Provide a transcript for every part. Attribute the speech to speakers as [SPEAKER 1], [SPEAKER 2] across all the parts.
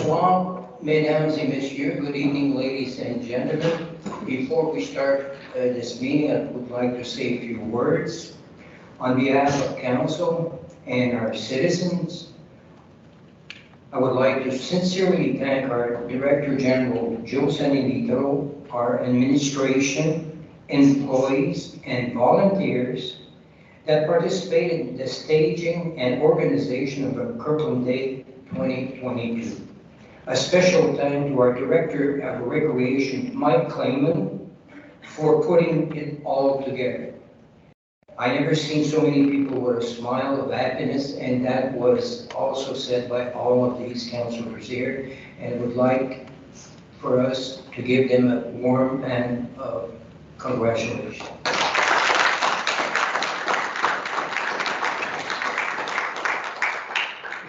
[SPEAKER 1] Bonsoir, mesdames et messieurs. Good evening, ladies and gentlemen. Before we start this meeting, I would like to say a few words. On behalf of Council and our citizens, I would like to sincerely thank our Director General, Joe Sanilitro, our administration, employees, and volunteers that participated in the staging and organization of Kirkland Day 2022. A special thank to our Director of Recreation, Mike Clayman, for putting it all together. I never seen so many people with a smile of happiness, and that was also said by all of these councilors here, and I would like for us to give them a warm and congratulations.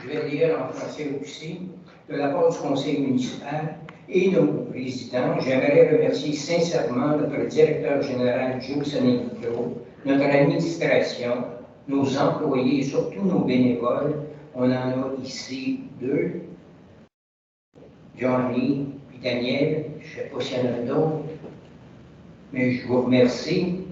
[SPEAKER 1] Je vais lire en français aussi. De la part du conseil municipal et de nos présidents, j'aimerais remercier sincèrement notre directeur général Joe Sanilitro, notre administration, nos employés et surtout nos bénévoles. On en a ici deux, Johnny et Daniel, je ne sais pas s'il y en a d'autres, mais je vous remercie.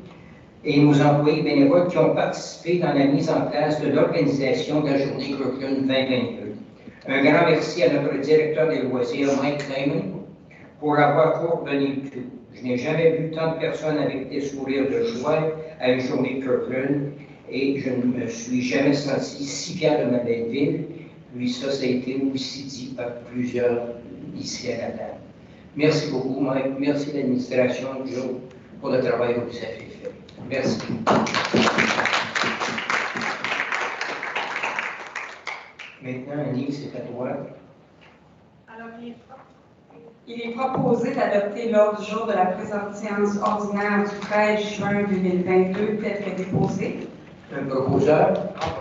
[SPEAKER 1] Et nos employés bénévoles qui ont participé dans la mise en place de l'organisation de la journée Kirkland 2022. Un grand merci à notre directeur des loisirs, Mike Clayman, pour avoir coordonné tout. Je n'ai jamais vu tant de personnes avec des sourires de joie à une journée Kirkland et je ne me suis jamais senti si fier de ma belle ville. Puis ça a été aussi dit par plusieurs ici à la table. Merci beaucoup, Mike. Merci l'administration, Joe, pour le travail que vous avez fait. Merci. Maintenant, Annie, c'est à toi.
[SPEAKER 2] Alors, il est proposé d'adopter l'ordre du jour de la présente séance ordinaire du 13 juin 2022 tel que déposé.
[SPEAKER 1] Un proposeur.
[SPEAKER 3] Un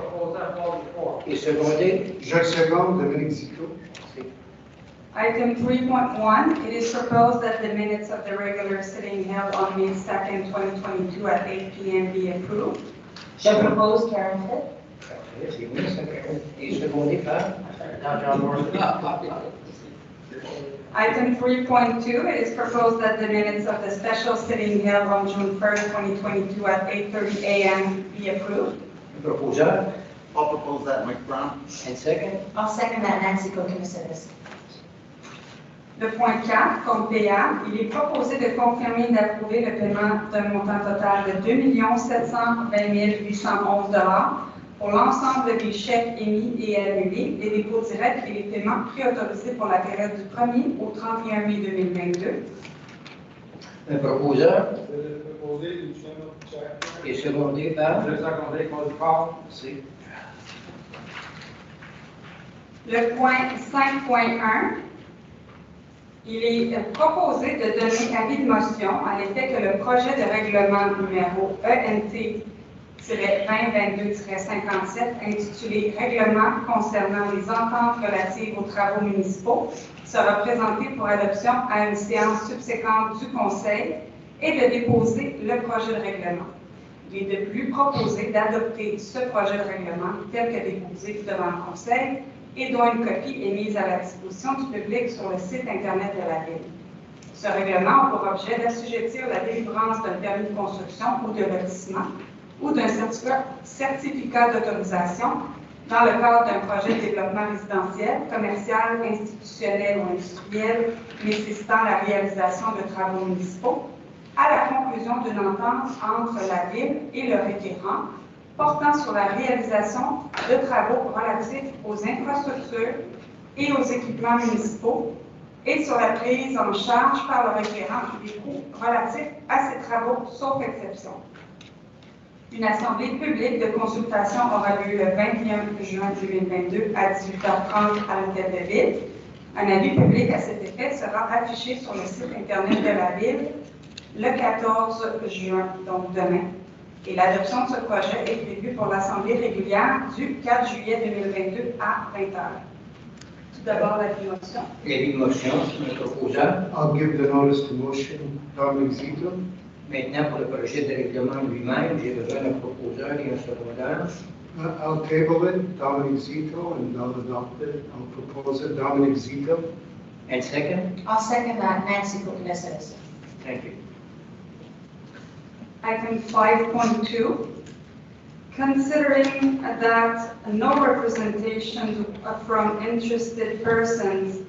[SPEAKER 3] proposeur, Paul Dufour.
[SPEAKER 1] Et secondé.
[SPEAKER 4] Je seconde, Dominique Zito.
[SPEAKER 2] Item 3.1, it is proposed that the minutes of the regular sitting held on May 2nd, 2022 at 8 p.m. be approved.
[SPEAKER 5] Je propose Karen Fitt.
[SPEAKER 1] C'est bien, ça. Et secondé par.
[SPEAKER 3] John Morrison.
[SPEAKER 2] Item 3.2, it is proposed that the minutes of the special sitting held on June 1st, 2022 at 8:30 a.m. be approved.
[SPEAKER 1] Un proposeur.
[SPEAKER 4] I'll propose that, Mike Brown.
[SPEAKER 1] And second.
[SPEAKER 5] I'll second that, Nancy Cook-Kimissidis.
[SPEAKER 2] Le point 4, compte payable, il est proposé de confirmer et d'approuver le paiement d'un montant total de 2 720 811 $ pour l'ensemble des chèques émis et annulés, les dépôts directs et les paiements préautorisés pour la période du 1er au 31 mai 2022.
[SPEAKER 1] Un proposeur.
[SPEAKER 3] Je vais proposer une chaîne.
[SPEAKER 1] Et secondé par.
[SPEAKER 3] Je vais seconder Paul Dufour.
[SPEAKER 1] C'est.
[SPEAKER 2] Le point 5.1, il est proposé de donner avis de motion à l'effet que le projet de règlement numéro ENT-2022-57 intitulé « Règlement concernant les ententes relatives aux travaux municipaux » sera présenté pour adoption à une séance subséquente du Conseil et de déposer le projet de règlement. Il est de plus proposé d'adopter ce projet de règlement tel que déposé devant le Conseil et dont une copie est mise à la disposition du public sur le site Internet de la Ville. Ce règlement a pour objet d'assujettir la délivrance d'un permis de construction ou de lotissement ou d'un certificat d'autorisation dans le cadre d'un projet de développement résidentiel, commercial, institutionnel ou industriel nécessitant la réalisation de travaux municipaux à la conclusion d'une entente entre la Ville et le requérant portant sur la réalisation de travaux relatifs aux infrastructures et aux équipements municipaux et sur la prise en charge par le requérant des coûts relatifs à ces travaux, sauf exception. Une assemblée publique de consultation aura lieu le 21 juin 2022 à 18h30 à l'Hôtel de Ville. Un avis public à cet effet sera affiché sur le site Internet de la Ville le 14 juin, donc demain. Et l'adoption de ce projet est prévue pour l'Assemblée régulière du 4 juillet 2022 à 20h. Tout d'abord, l'avis de motion.
[SPEAKER 1] L'avis de motion, c'est un proposeur.
[SPEAKER 4] I'll give the notice to motion, Dominique Zito.
[SPEAKER 1] Maintenant, pour le projet de règlement lui-même, j'ai besoin d'un proposeur et un secondeur.
[SPEAKER 4] I'll table it, Dominic Zito, and I'll adopt it. I'll propose it, Dominic Zito.
[SPEAKER 1] And second?
[SPEAKER 5] I'll second that, Nancy Koulias.
[SPEAKER 1] Thank you.
[SPEAKER 2] Item 5.2, considering that no representation from interested persons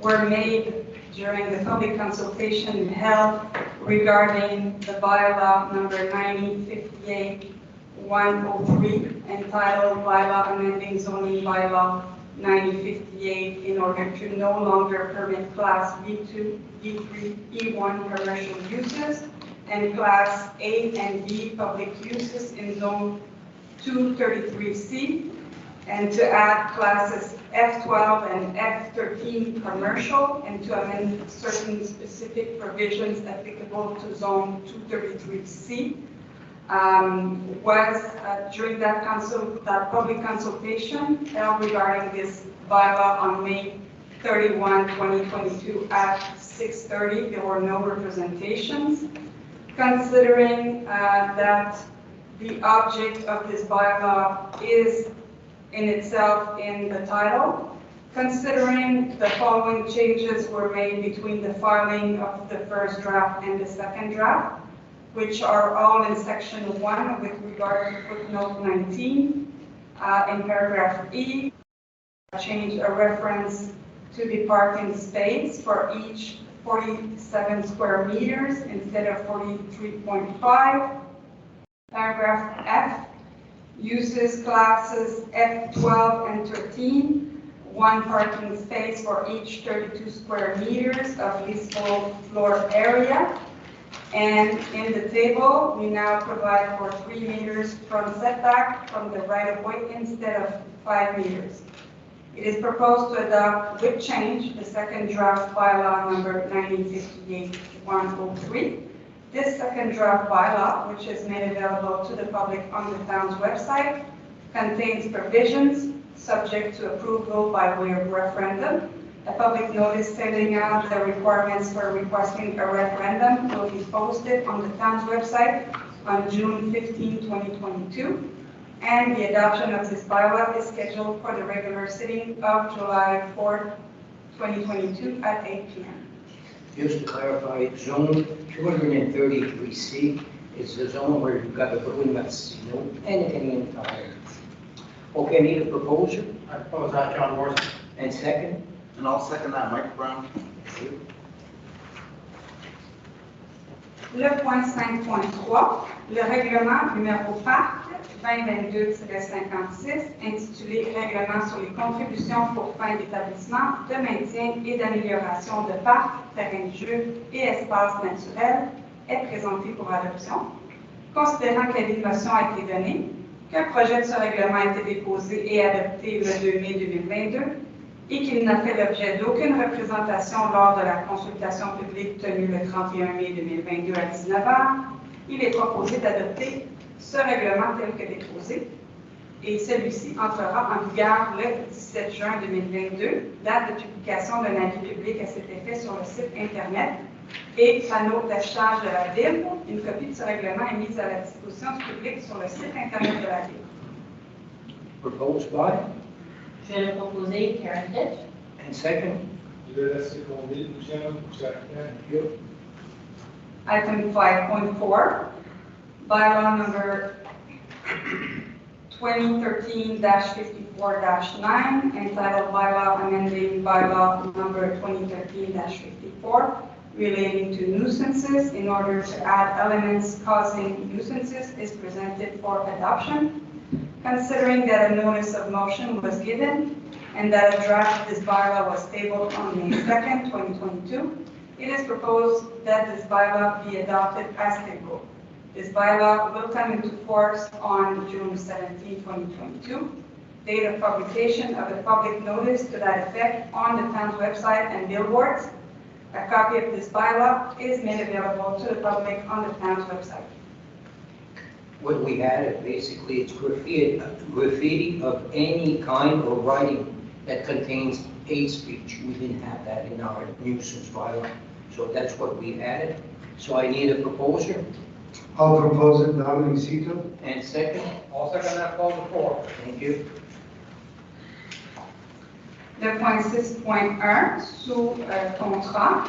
[SPEAKER 2] were made during the public consultation held regarding the bylaw number 9058-103 entitled Bylaw Amending Zoning Bylaw 9058 in order to no longer permit Class B2, B3, B1 commercial uses and Class A and B public uses in Zone 233C, and to add Classes F12 and F13 commercial, and to amend certain specific provisions applicable to Zone 233C. During that public consultation held regarding this bylaw on May 31, 2022 at 6:30, there were no representations. Considering that the object of this bylaw is in itself in the title, considering the following changes were made between the filing of the first draft and the second draft, which are all in section 1 with regard to footnote 19. In paragraph E, change a reference to the parking space for each 47 square meters instead of 43.5. Paragraph F, uses classes F12 and 13, one parking space for each 32 square meters of leasehold floor area. And in the table, we now provide for 3 meters from setback from the right-of-way instead of 5 meters. It is proposed to adopt with change the second draft bylaw number 9058-103. This second draft bylaw, which is made available to the public on the town's website, contains provisions subject to approval by way of referendum. A public notice setting out the requirements for requesting a referendum will be posted on the town's website on June 15, 2022. And the adoption of this bylaw is scheduled for the regular sitting of July 4, 2022 at 8 p.m.
[SPEAKER 1] Just to clarify, zone 233C is the zone where you've got the building that's, anything in fire. Okay, I need a proposer.
[SPEAKER 3] I propose that, John Morrison.
[SPEAKER 1] And second?
[SPEAKER 4] And I'll second that, Mike Brown.
[SPEAKER 1] Thank you.
[SPEAKER 2] Le point 5.3, le règlement numéro PAC 2022-56 intitulé Règlement sur les contributions pour fin d'établissement, de maintien et d'amélioration de parcs, terrains de jeu et espaces naturels est présenté pour adoption. Considérant que l'innovation a été donnée, qu'un projet de ce règlement a été déposé et adopté le 2 mai 2022 et qu'il n'a fait l'objet d'aucune représentation lors de la consultation publique tenue le 31 mai 2022 à 19h, il est proposé d'adopter ce règlement tel que déposé et celui-ci entrera en vigueur le 17 juin 2022, date de publication d'un avis public à cet effet sur le site Internet et panneau d'affichage de la Ville. Une copie de ce règlement est mise à la disposition du public sur le site Internet de la Ville.
[SPEAKER 1] Proposed by?
[SPEAKER 5] Je vais le proposer, Karen Fitch.
[SPEAKER 1] And second?
[SPEAKER 3] Je vais laisser tomber, Lucien,
[SPEAKER 1] Thank you.
[SPEAKER 2] Item 5.4, bylaw number 2013-54-9, entitled Bylaw Amending Bylaw number 2013-54, relating to nuisances in order to add elements causing nuisances is presented for adoption. Considering that a notice of motion was given and that a draft of this bylaw was tabled on May 2nd, 2022, it is proposed that this bylaw be adopted as tabled. This bylaw will come into force on June 17, 2022. Date of publication of a public notice to that effect on the town's website and billboards. A copy of this bylaw is made available to the public on the town's website.
[SPEAKER 1] What we had, basically, it's graffiti of any kind or writing that contains hate speech. We didn't have that in our nuisance bylaw, so that's what we added. So I need a proposer.
[SPEAKER 4] I'll propose it, Dominic Zito.
[SPEAKER 1] And second?
[SPEAKER 3] I'll second that, call the floor.
[SPEAKER 1] Thank you.
[SPEAKER 2] Le point 6.1, sous contrat.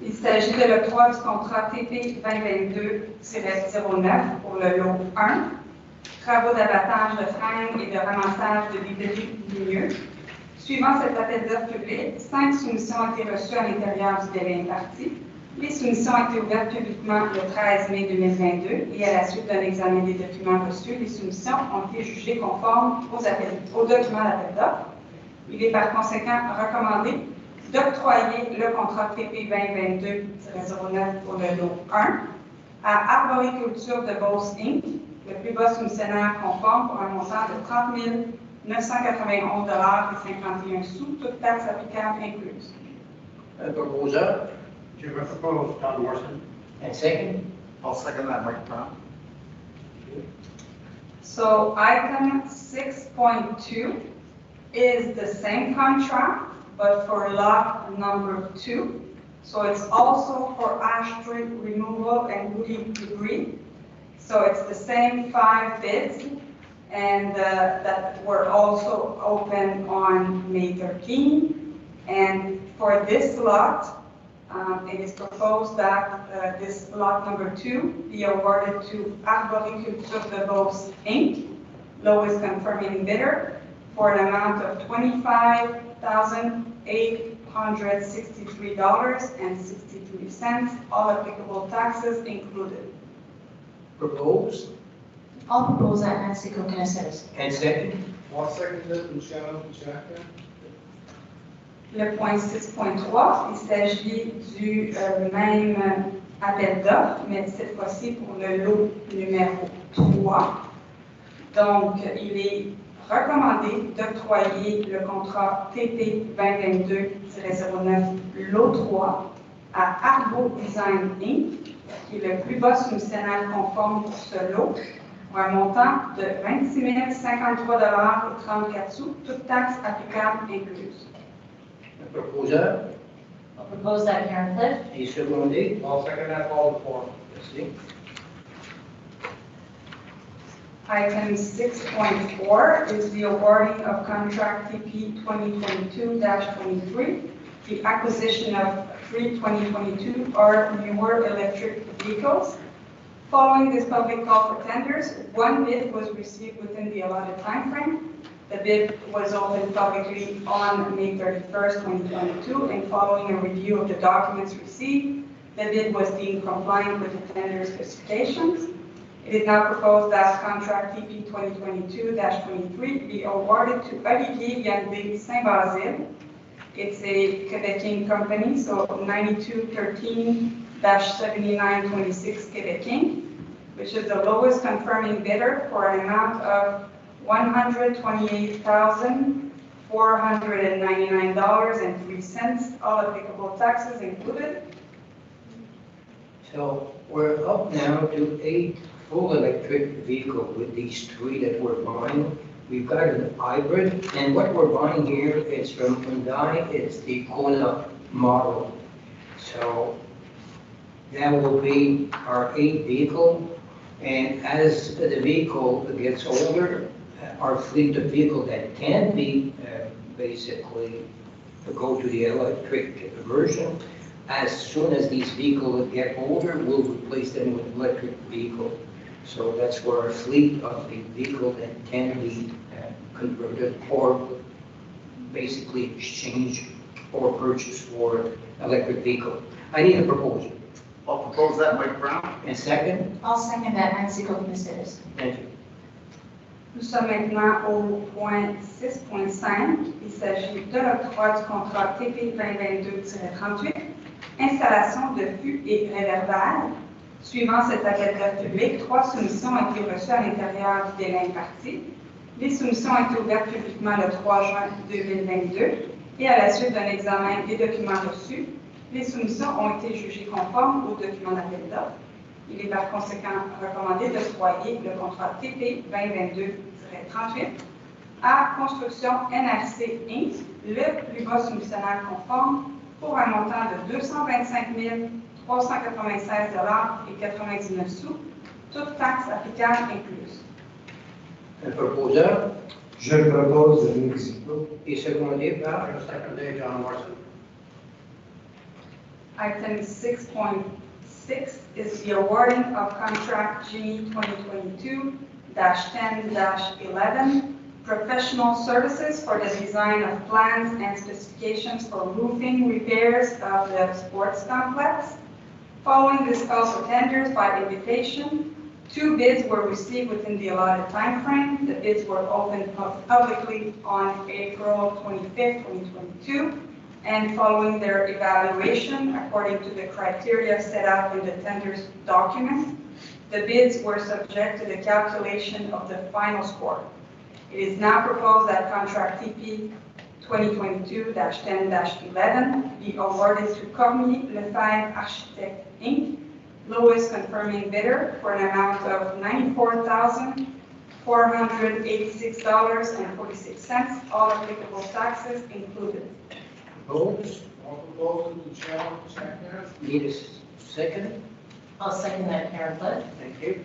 [SPEAKER 2] Il s'agit de l'octroi du contrat TP 2022-09 pour le lot 1, travaux d'abattage de freins et de ramassage de débris ligneux. Suivant cet appel d'offres public, 5 soumissions ont été reçues à l'intérieur du délai imparti. Les soumissions ont été ouvertes publiquement le 13 mai 2022 et à la suite d'un examen des documents reçus, les soumissions ont été jugées conformes aux documents d'appel d'offres. Il est par conséquent recommandé d'octroyer le contrat TP 2022-09 pour le lot 1 à Arboriculture de Beauce Inc., le plus bas soumissionnaire conforme pour un montant de 30 991,51 $, toutes taxes applicables incluses.
[SPEAKER 1] Un proposeur?
[SPEAKER 3] Jim, I propose John Morrison.
[SPEAKER 1] And second?
[SPEAKER 3] I'll second that, Mike Brown.
[SPEAKER 2] So item 6.2 is the same contract, but for lot number 2. So it's also for ash tree removal and woody debris. So it's the same 5 bids, and that were also open on May 13. And for this lot, it is proposed that this lot number 2 be awarded to Arboriculture de Beauce Inc., lowest confirming bidder, for an amount of $25,863.63, all applicable taxes included.
[SPEAKER 1] Proposed?
[SPEAKER 5] I'll propose that Nancy Cook and a citizen.
[SPEAKER 1] And second?
[SPEAKER 3] I'll second it, Michelle Jackson.
[SPEAKER 2] Le point 6.3, il s'agit du même appel d'offres, mais cette fois-ci pour le lot numéro 3. Donc, il est recommandé d'octroyer le contrat TP 2022-09 lot 3 à Arbo Design Inc., qui est le plus bas soumissionnaire conforme pour ce lot, pour un montant de 26 053,34 $, toutes taxes applicables incluses.
[SPEAKER 1] Un proposeur?
[SPEAKER 5] I'll propose that Karen Cliff.
[SPEAKER 1] Et secondé?
[SPEAKER 3] I'll second that, call the floor.
[SPEAKER 1] Merci.
[SPEAKER 2] Item 6.4 is the awarding of contract TP 2022-23, the acquisition of 3 2022 or newer electric vehicles. Following this public call for tenders, 1 bid was received within the allotted timeframe. The bid was opened publicly on May 31st, 2022, and following a review of the documents received, the bid was deemed compliant with the tender specifications. It is now proposed that contract TP 2022-23 be awarded to Olivier Yandé Saint-Basile. It's a Quebecan company, so 9213-7926 Quebecan, which is the lowest confirming bidder for an amount of $128,499.03, all applicable taxes included.
[SPEAKER 1] So we're up now to 8 full electric vehicles with these 3 that we're buying. We've got an hybrid, and what we're buying here is from Hyundai. It's the Kona model. So that will be our 8th vehicle. And as the vehicle gets older, our fleet of vehicles that can be basically go to the electric version, as soon as these vehicles get older, we'll replace them with electric vehicles. So that's where our fleet of the vehicle that can be converted or basically exchanged or purchased for electric vehicle. I need a proposal.
[SPEAKER 3] I'll propose that, Mike Brown.
[SPEAKER 1] And second?
[SPEAKER 5] I'll second that Nancy Cook and a citizen.
[SPEAKER 1] Thank you.
[SPEAKER 2] Nous sommes maintenant au point 6.5. Il s'agit de l'octroi du contrat TP 2022-38, installation de fûts et réverbères. Suivant cet appel d'offres public, 3 soumissions ont été reçues à l'intérieur du délai imparti. Les soumissions ont été ouvertes publiquement le 3 juin 2022 et à la suite d'un examen des documents reçus, les soumissions ont été jugées conformes aux documents d'appel d'offres. Il est par conséquent recommandé d'octroyer le contrat TP 2022-38 à Construction NRC Inc., le plus bas soumissionnaire conforme, pour un montant de $225 $396,99, toutes taxes applicables incluses.
[SPEAKER 1] Un proposeur
[SPEAKER 4] Je propose Dominique Zito.
[SPEAKER 1] et secondé par
[SPEAKER 3] Seconded, John Morrison.
[SPEAKER 2] Item 6.6 is the awarding of contract G 2022-10-11, professional services for the design of plans and specifications for roofing repairs of the sports complex. Following this call for tenders by invitation, 2 bids were received within the allotted timeframe. The bids were opened publicly on April 25th, 2022. And following their evaluation, according to the criteria set out in the tenders document, the bids were subject to the calculation of the final score. It is now proposed that contract TP 2022-10-11 be awarded to Cormier Lefebvre Architects, Inc., lowest confirming bidder, for an amount of $94,486.46, all applicable taxes included.
[SPEAKER 1] Opposed?
[SPEAKER 3] On proposal to Chairman, second.
[SPEAKER 1] Need a second?
[SPEAKER 5] I'll second that, Karen Cliff.
[SPEAKER 1] Thank you.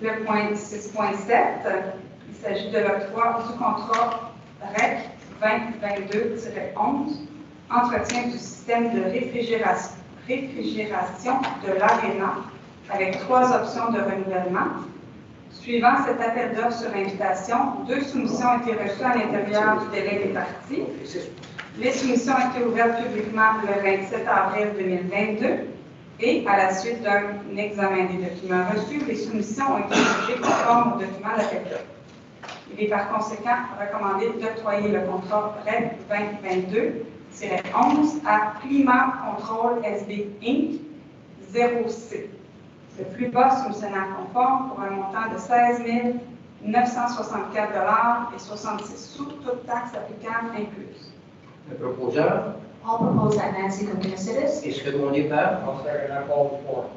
[SPEAKER 2] Le point 6.7, il s'agit de l'octroi du contrat REC 2022-11, entretien du système de réfrigération de l'ARENA, avec 3 options de renouvellement. Suivant cet appel d'offres sur invitation, 2 soumissions ont été reçues à l'intérieur du délai des parties. Les soumissions ont été ouvertes publiquement le 27 avril 2022 et à la suite d'un examen des documents reçus, les soumissions ont été jugées conformes aux documents d'appel d'offres. Il est par conséquent recommandé d'octroyer le contrat REC 2022-11 à Climat Control SB Inc. 0C. Le plus bas soumissionnaire conforme pour un montant de $16 964,66, toutes taxes applicables incluses.
[SPEAKER 1] Un proposeur
[SPEAKER 5] I'll propose that Nancy go consider this.
[SPEAKER 1] et secondé par
[SPEAKER 3] I'll second that, call for.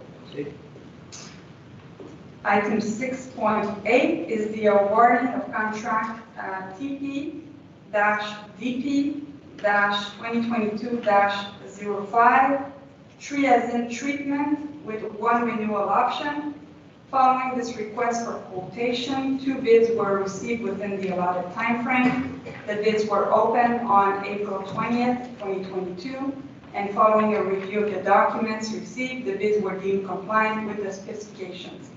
[SPEAKER 2] Item 6.8 is the awarding of contract TP-DP-2022-05, triazine treatment with 1 renewal option. Following this request for quotation, 2 bids were received within the allotted timeframe. The bids were opened on April 20th, 2022, and following a review of the documents received, the bids were deemed compliant with the specifications.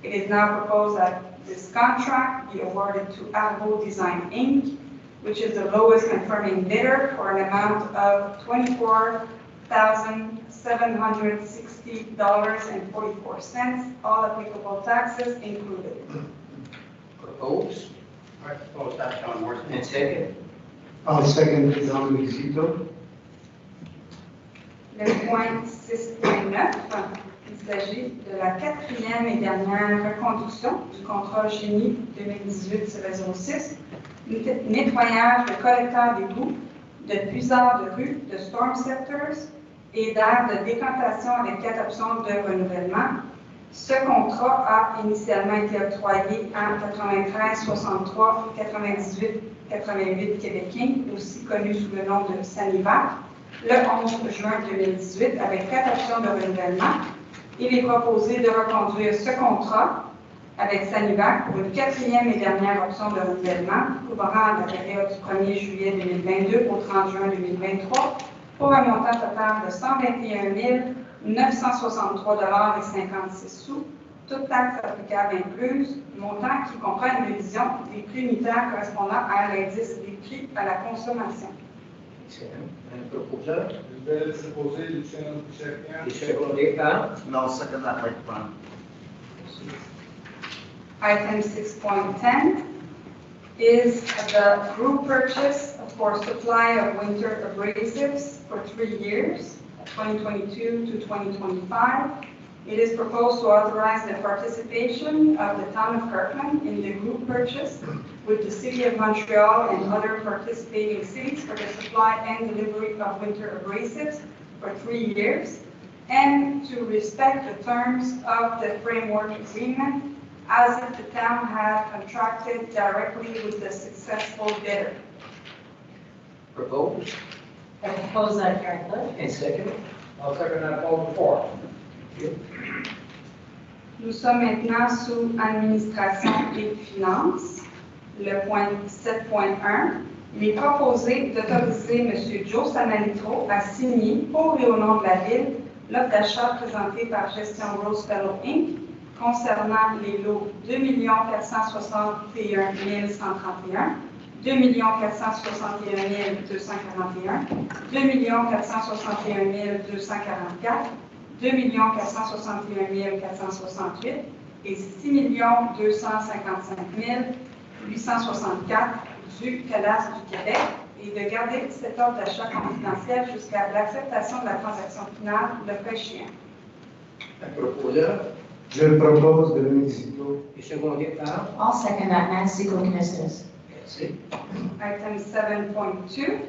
[SPEAKER 2] It is now proposed that this contract be awarded to Arbo Design Inc., which is the lowest confirming bidder, for an amount of $24,760.44, all applicable taxes included.
[SPEAKER 1] Proposed
[SPEAKER 3] I propose that, John Morrison.
[SPEAKER 1] and second.
[SPEAKER 4] I'll second Dominique Zito.
[SPEAKER 2] Le point 6.9, il s'agit de la 4e et dernière reconduction du contrat génie 2018-06, nettoyage de collecteurs d'égouts, de puisards de rue, de storm scepters et d'aires de décantation avec 4 options de renouvellement. Ce contrat a initialement été octroyé en 93, 63, 98, 88 Québec Inc., aussi connu sous le nom de Sanivac, le 11 juin 2018 avec 4 options de renouvellement. Il est proposé de reconduire ce contrat avec Sanivac pour une 4e et dernière option de renouvellement couvrant la période du 1er juillet 2022 au 30 juin 2023 pour un montant total de $121 963,56, toutes taxes applicables incluses, montant qui comprend une révision des prix unitaires correspondant à l'indice des prix à la consommation.
[SPEAKER 1] Excellent. Un proposeur
[SPEAKER 3] Je vais proposer le Chairman, second.
[SPEAKER 1] et secondé par
[SPEAKER 3] No, second that, Mike Brown.
[SPEAKER 2] Item 6.10 is the group purchase for supply of winter abrasives for 3 years, 2022 to 2025. It is proposed to authorize the participation of the town of Kirkland in the group purchase with the city of Montreal and other participating cities for the supply and delivery of winter abrasives for 3 years, and to respect the terms of the framework agreement as if the town had contracted directly with the successful bidder.
[SPEAKER 1] proposed
[SPEAKER 5] I propose that Karen Cliff.
[SPEAKER 1] and seconded.
[SPEAKER 3] I'll second that vote before.
[SPEAKER 2] Nous sommes maintenant sous administration et finances. Le point 7.1. Il est proposé d'autoriser M. Joe Samanitro à signer pour et au nom de la Ville l'offre d'achat présentée par Gestion Rosefellow Inc. concernant les lots 2 461 131, 2 461 241, 2 461 244, 2 461 468 et 6 255 864 du cadastre du Québec et de garder cette offre d'achat confidentielle jusqu'à l'acceptation de la transaction finale, le cas échéant.
[SPEAKER 1] Un proposeur
[SPEAKER 4] Je le propose de Zito.
[SPEAKER 1] et secondé par.
[SPEAKER 5] I'll second that, Nancy Consists.
[SPEAKER 1] Merci.
[SPEAKER 2] Item 7.2,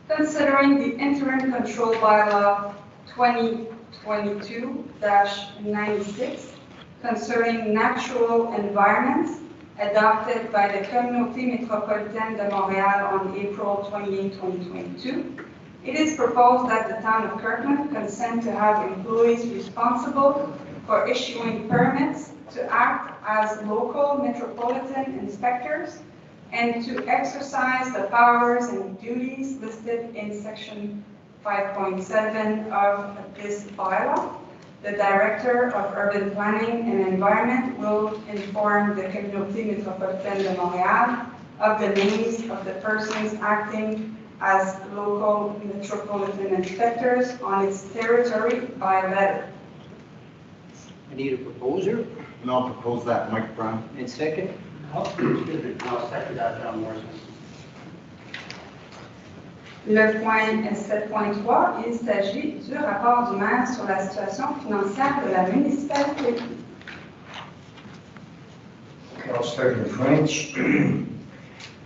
[SPEAKER 2] considering the interim control bylaw 2022-96 concerning natural environments adopted by the Communauté métropolitaine de Montréal on April 28, 2022, it is proposed that the town of Kirkland consent to have employees responsible for issuing permits to act as local metropolitan inspectors and to exercise the powers and duties listed in section 5.7 of this bylaw. The Director of Urban Planning and Environment will inform the Communauté métropolitaine de Montréal of the names of the persons acting as local metropolitan inspectors on its territory by letter.
[SPEAKER 1] I need a proposer
[SPEAKER 6] And I'll propose that, Mike Brown.
[SPEAKER 1] and second.
[SPEAKER 3] I'll second that, John Morrison.
[SPEAKER 2] Le point 7.3, il s'agit du rapport du maire sur la situation financière de la municipalité.
[SPEAKER 1] Okay, I'll start in French.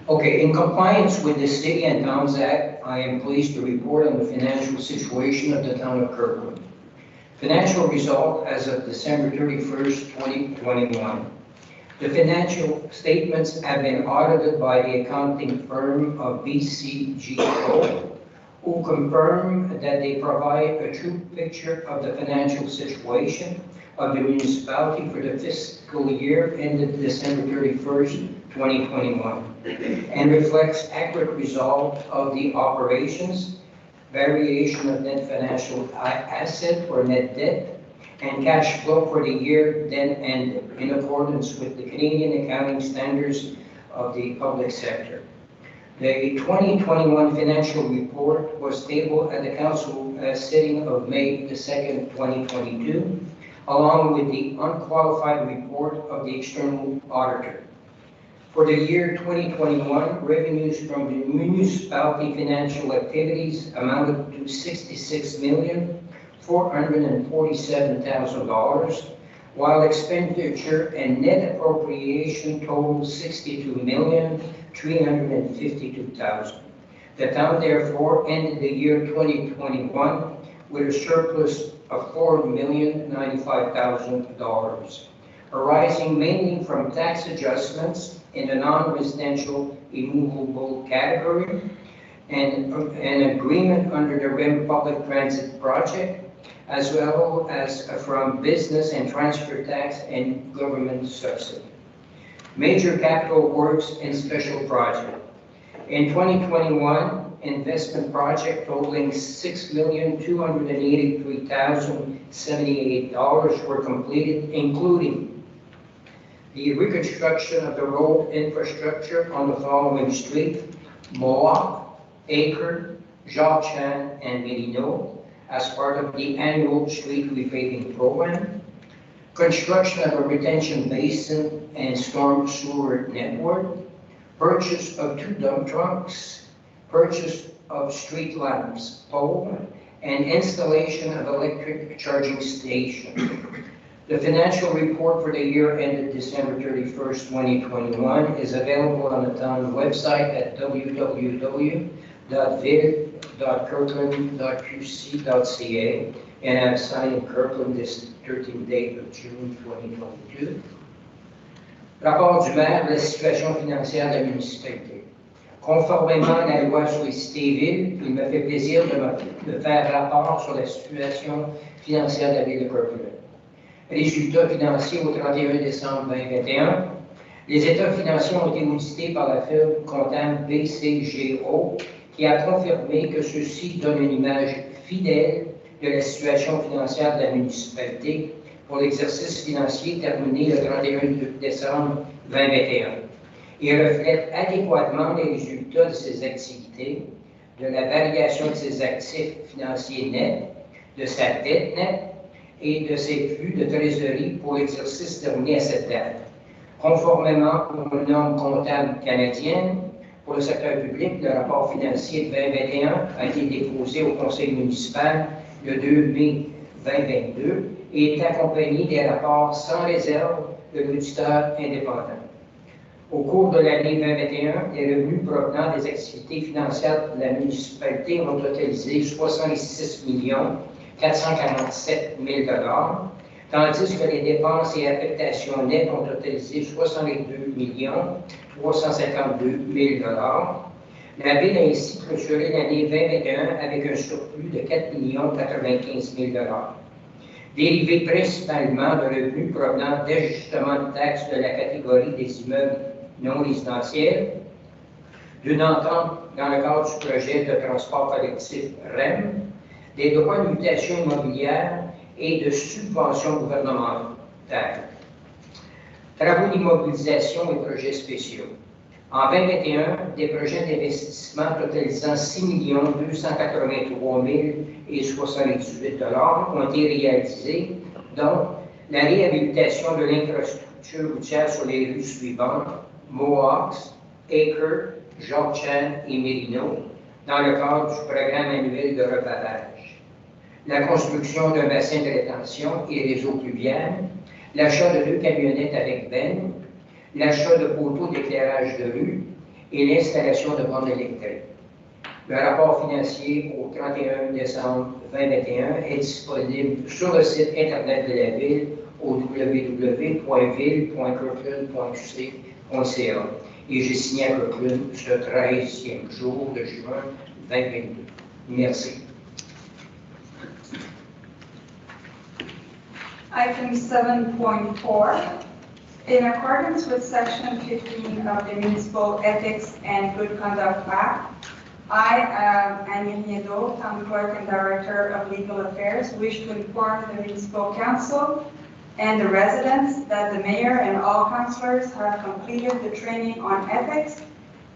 [SPEAKER 1] Okay, in compliance with the City and Towns Act, I am pleased to report on the financial situation of the town of Kirkland. Financial result as of December 31st, 2021. The financial statements have been audited by the accounting firm of BCGO, who confirm that they provide a true picture of the financial situation of the municipality for the fiscal year ended December 31st, 2021, and reflects accurate result of the operations, variation of net financial asset or net debt, and cash flow for the year then ended in accordance with the Canadian accounting standards of the public sector. The 2021 financial report was tabled at the council sitting of May the 2nd, 2022, along with the unqualified report of the external auditor. For the year 2021, revenues from the municipality financial activities amounted to $66,447,000, while expenditure and net appropriation totaled $62,352,000. The town therefore ended the year 2021 with a surplus of $4,095,000, arising mainly from tax adjustments in the non-residential immovable category and an agreement under the REM public transit project, as well as from business and transfer tax and government subsidy. Major capital works and special project. In 2021, investment project totaling $6,283,078 were completed, including the reconstruction of the road infrastructure on the following streets: Mohawk, Acre, Jacques Chan, and Mélineau, as part of the annual street repaving program. Construction of a retention basin and storm sewer network. Purchase of 2 dump trucks. Purchase of street lamps, pole, and installation of electric charging station. The financial report for the year ended December 31st, 2021 is available on the town website at www.vid.kirkland.qc.ca and have signed in Kirkland this 13th day of June 2022. Rapport du maire de la situation financière de la municipalité. Conformément à la loi sur les cités et villes, il me fait plaisir de faire rapport sur la situation financière de la ville de Kirkland. Résultats financiers au 31 décembre 2021. Les états financiers ont été audités par la firme comptable BCGO qui a confirmé que ceux-ci donnent une image fidèle de la situation financière de la municipalité pour l'exercice financier terminé le 31 décembre 2021 et reflète adéquatement les résultats de ses activités, de la variation de ses actifs financiers nets, de sa dette nette et de ses flux de trésorerie pour l'exercice terminé à cette date. Conformément aux normes comptables canadiennes, pour le secteur public, le rapport financier de 2021 a été déposé au conseil municipal le 2 mai 2022 et est accompagné des rapports sans réserve de l'auditeur indépendant. Au cours de l'année 2021, les revenus provenant des activités financières de la municipalité ont totalisé 66 447 000 $, tandis que les dépenses et affectations nettes ont totalisé 62 352 000 $. La Ville a ainsi clôturé l'année 2021 avec un surplus de 4 095 000 $, dérivé principalement de revenus provenant d'ajustements de taxes de la catégorie des immeubles non résidentiels, d'une entente dans le cadre du projet de transport collectif REM, des droits de mutation immobilière et de subventions gouvernementales. Travaux d'immobilisation et projets spéciaux. En 2021, des projets d'investissement totalisant 6 283 078 $ ont été réalisés, dont la réhabilitation de l'infrastructure routière sur les rues suivantes, Mohawks, Acre, Georgetown et Merino, dans le cadre du programme annuel de repavage. La construction d'un bassin de rétention et réseau pluvial, l'achat de 2 camionnettes avec benne, l'achat de poteaux d'éclairage de rue et l'installation de bornes électriques. Le rapport financier au 31 décembre 2021 est disponible sur le site Internet de la Ville au www.ville.kirkland.qc.ca et j'ai signé à Kirkland ce 13e jour de juin 2022. Merci.
[SPEAKER 2] Item 7.4. In accordance with Section 15 of the Municipal Ethics and Good Conduct Act, I, Annie Niedo, Town Clerk and Director of Legal Affairs, wish to inform the Municipal Council and the residents that the Mayor and all councillors have completed the training on ethics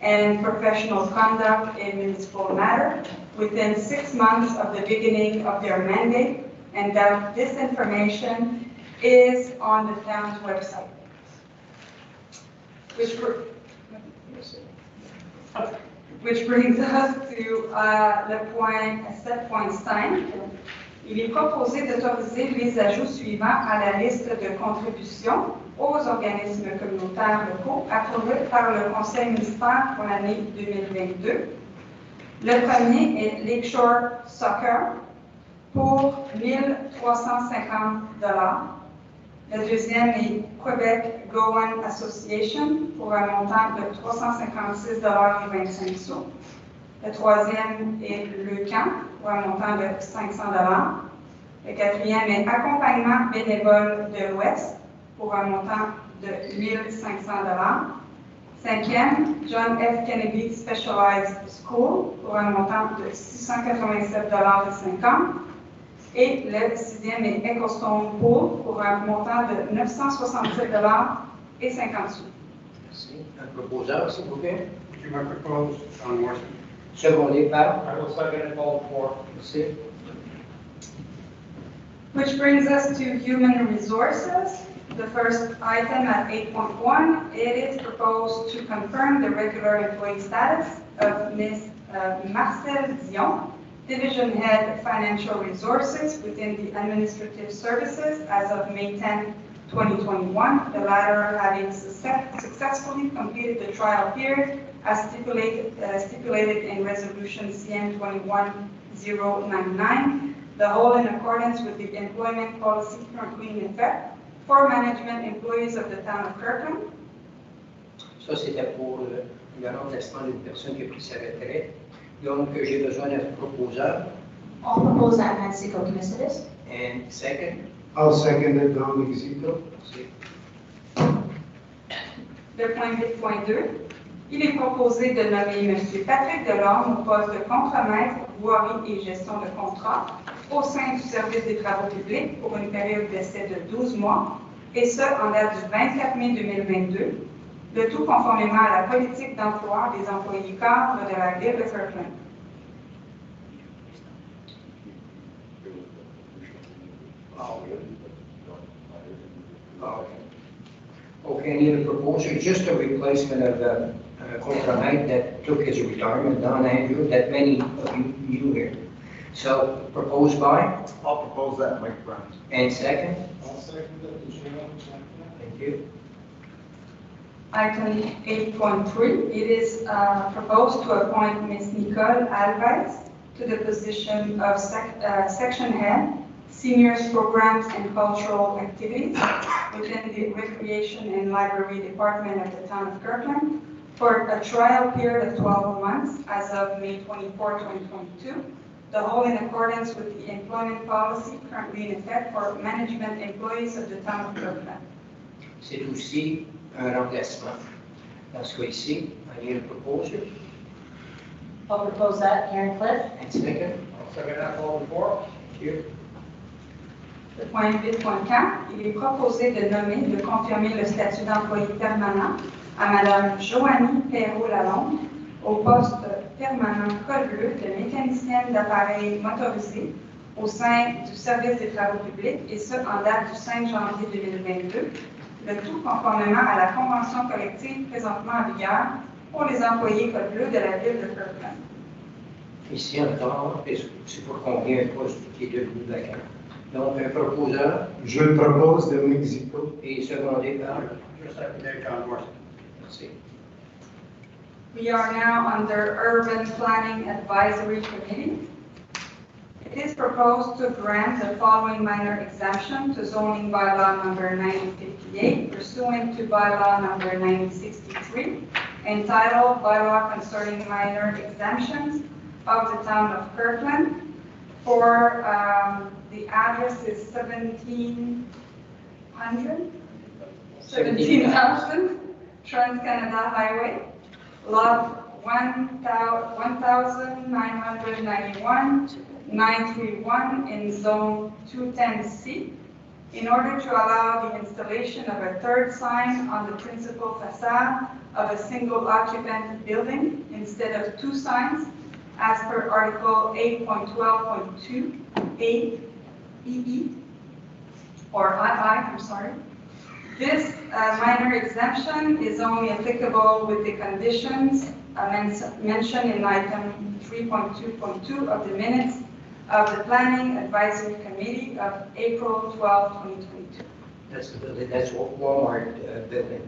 [SPEAKER 2] and professional conduct in municipal matter within 6 months of the beginning of their mandate, and that this information is on the town's website. Which brings us to le point 7.5. Il est proposé d'autoriser les ajouts suivants à la liste de contributions aux organismes communautaires locaux approuvés par le Conseil municipal pour l'année 2022. Le premier est Lakeshore Soccer pour 1 350 $. Le deuxième est Quebec Goan Association pour un montant de 356,25 $. Le troisième est Le Camp pour un montant de 500 $. Le quatrième est Accompagnement bénévole de l'Ouest pour un montant de 1 500 $. Cinquième, John F. Kennedy Specialized School pour un montant de 687,50 $. Et le sixième est Ecostone Pool pour un montant de 967,50 $.
[SPEAKER 1] Merci. Un proposeur, s'il vous plaît.
[SPEAKER 3] Would you mind propose, John Morrison?
[SPEAKER 1] Secondé par.
[SPEAKER 3] I will second it, all for.
[SPEAKER 1] Merci.
[SPEAKER 2] Which brings us to human resources. The first item at 8.1, it is proposed to confirm the regular employee status of Ms. Marcel Dion, Division Head Financial Resources within the Administrative Services as of May 10, 2021, the latter having successfully completed the trial period as stipulated in Resolution CN 21099, the whole in accordance with the employment policy currently in effect for management employees of the town of Kirkland.
[SPEAKER 1] Ça, c'était pour le remplacement d'une personne qui a pris sa retraite. Donc, j'ai besoin d'un proposeur.
[SPEAKER 5] I'll propose that Nancy Kokkinakis.
[SPEAKER 1] And second,
[SPEAKER 4] I'll second it, Dominic Zito.
[SPEAKER 2] Le point 8.2, il est proposé de nommer M. Patrick Delorme au poste de contremaître, voirie et gestion de contrat au sein du service des travaux publics pour une période d'essai de 12 mois, et ce, en date du 24 mai 2022, le tout conformément à la politique d'emploi des employés cadres de la ville de Kirkland.
[SPEAKER 1] Okay, I need a proposal, just a replacement of the compromise that took his retirement, Don Andrew, that many of you knew here. So, proposed by,
[SPEAKER 6] I'll propose that, Mike Brown.
[SPEAKER 1] and second,
[SPEAKER 3] I'll second it, Michelle.
[SPEAKER 1] thank you.
[SPEAKER 2] Item 8.3, it is proposed to appoint Ms. Nicole Alves to the position of Section Head, Seniors Programs and Cultural Activities within the Recreation and Library Department of the Town of Kirkland for a trial period of 12 months as of May 24, 2022, the whole in accordance with the employment policy currently in effect for management employees of the Town of Kirkland.
[SPEAKER 1] C'est aussi un remplacement. Dans ce cas-ci, I need a proposal,
[SPEAKER 5] I'll propose that Karen Cliff.
[SPEAKER 1] and second,
[SPEAKER 3] I'll second that, Alderman Faure.
[SPEAKER 1] thank you.
[SPEAKER 2] Le point 8.4, il est proposé de nommer, de confirmer le statut d'employé permanent à Mme Joanie Perrault-Lalonde au poste permanent col bleu de mécanicienne d'appareils motorisés au sein du service des travaux publics, et ce, en date du 5 janvier 2022, le tout conformément à la convention collective présentement en vigueur pour les employés col bleu de la ville de Kirkland.
[SPEAKER 1] Ici encore, c'est pour combien un poste qui est devenu vacant. Donc, un proposeur
[SPEAKER 4] Je le propose, Dominic Zito.
[SPEAKER 1] et secondé par,
[SPEAKER 3] Just seconded, John Morrison.
[SPEAKER 1] merci.
[SPEAKER 2] We are now under Urban Planning Advisory Committee. It is proposed to grant the following minor exemption to zoning bylaw number 9058 pursuant to bylaw number 9063, entitled Bylaw Concerning Minor Exemptions of the Town of Kirkland. For the address is 17,000 Trans-Canada Highway, lot 1,991, 931 in zone 210C, in order to allow the installation of a third sign on the principal facade of a single occupant building instead of two signs, as per Article 8.12.2 A EE, or II, I'm sorry. This minor exemption is only applicable with the conditions mentioned in item 3.2.2 of the minutes of the Planning Advisory Committee of April 12, 2022.
[SPEAKER 1] That's the building, that's Walmart building.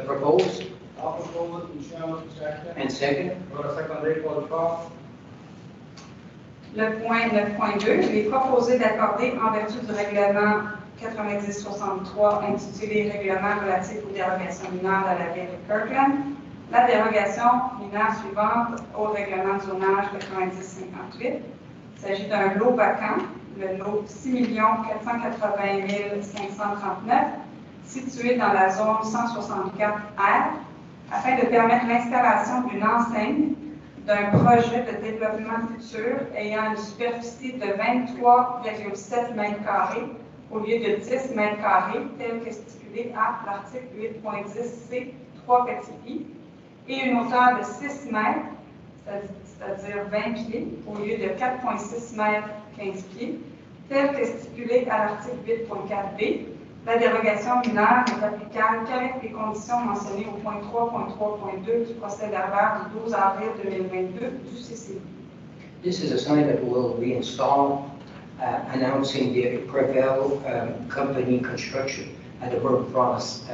[SPEAKER 1] Proposed
[SPEAKER 3] I'll propose it, Michelle, second.
[SPEAKER 1] and second,
[SPEAKER 3] I'll second, Alderman Faure.
[SPEAKER 2] Le point 9.2, il est proposé d'accorder, en vertu du règlement 9063 intitulé Règlement relatif aux dérogations mineures à la ville de Kirkland, la dérogation mineure suivante au règlement de zonage 9058. Il s'agit d'un lot vacant, le lot 6 480 539, situé dans la zone 164R, afin de permettre l'installation d'une enseigne d'un projet de développement futur ayant une superficie de 23,7 m² au lieu de 10 m², tel que stipulé à l'article 8.10C 3 petit I, et une hauteur de 6 mètres, c'est-à-dire 20 pieds, au lieu de 4,6 mètres 15 pieds, tel que stipulé à l'article 8.4B. La dérogation mineure n'est applicable qu'avec les conditions mentionnées au point 3.3.2 du procès verbal du 12 avril 2022 du CCI.
[SPEAKER 1] this is a sign that will be installed announcing the Prevail company construction at the Burke Cross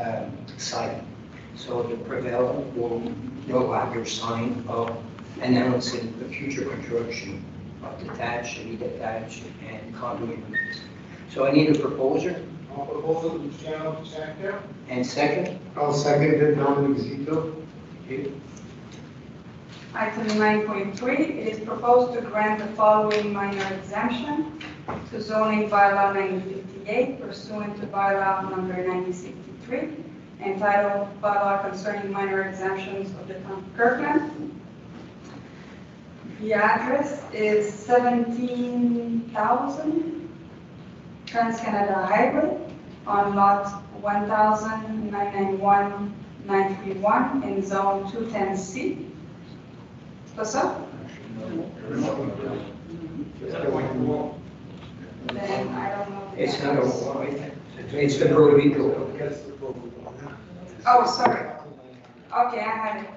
[SPEAKER 1] site. So the Prevail will no longer sign of announcing the future construction of detached, detached, and conduit units. So I need a proposer
[SPEAKER 3] I'll propose it, Michelle, second.
[SPEAKER 1] and second.
[SPEAKER 4] I'll second it, Dominic Zito.
[SPEAKER 1] Thank you.
[SPEAKER 2] Item 9.3, it is proposed to grant the following minor exemption to zoning bylaw 9058 pursuant to bylaw number 9063, entitled Bylaw Concerning Minor Exemptions of the Town of Kirkland. The address is 17,000 Trans-Canada Highway on lot 1,991-931 in zone 210C. What's up? Then I don't know.
[SPEAKER 1] It's not a, it's the Puerto Rico.
[SPEAKER 2] Oh, sorry. Okay, I have it.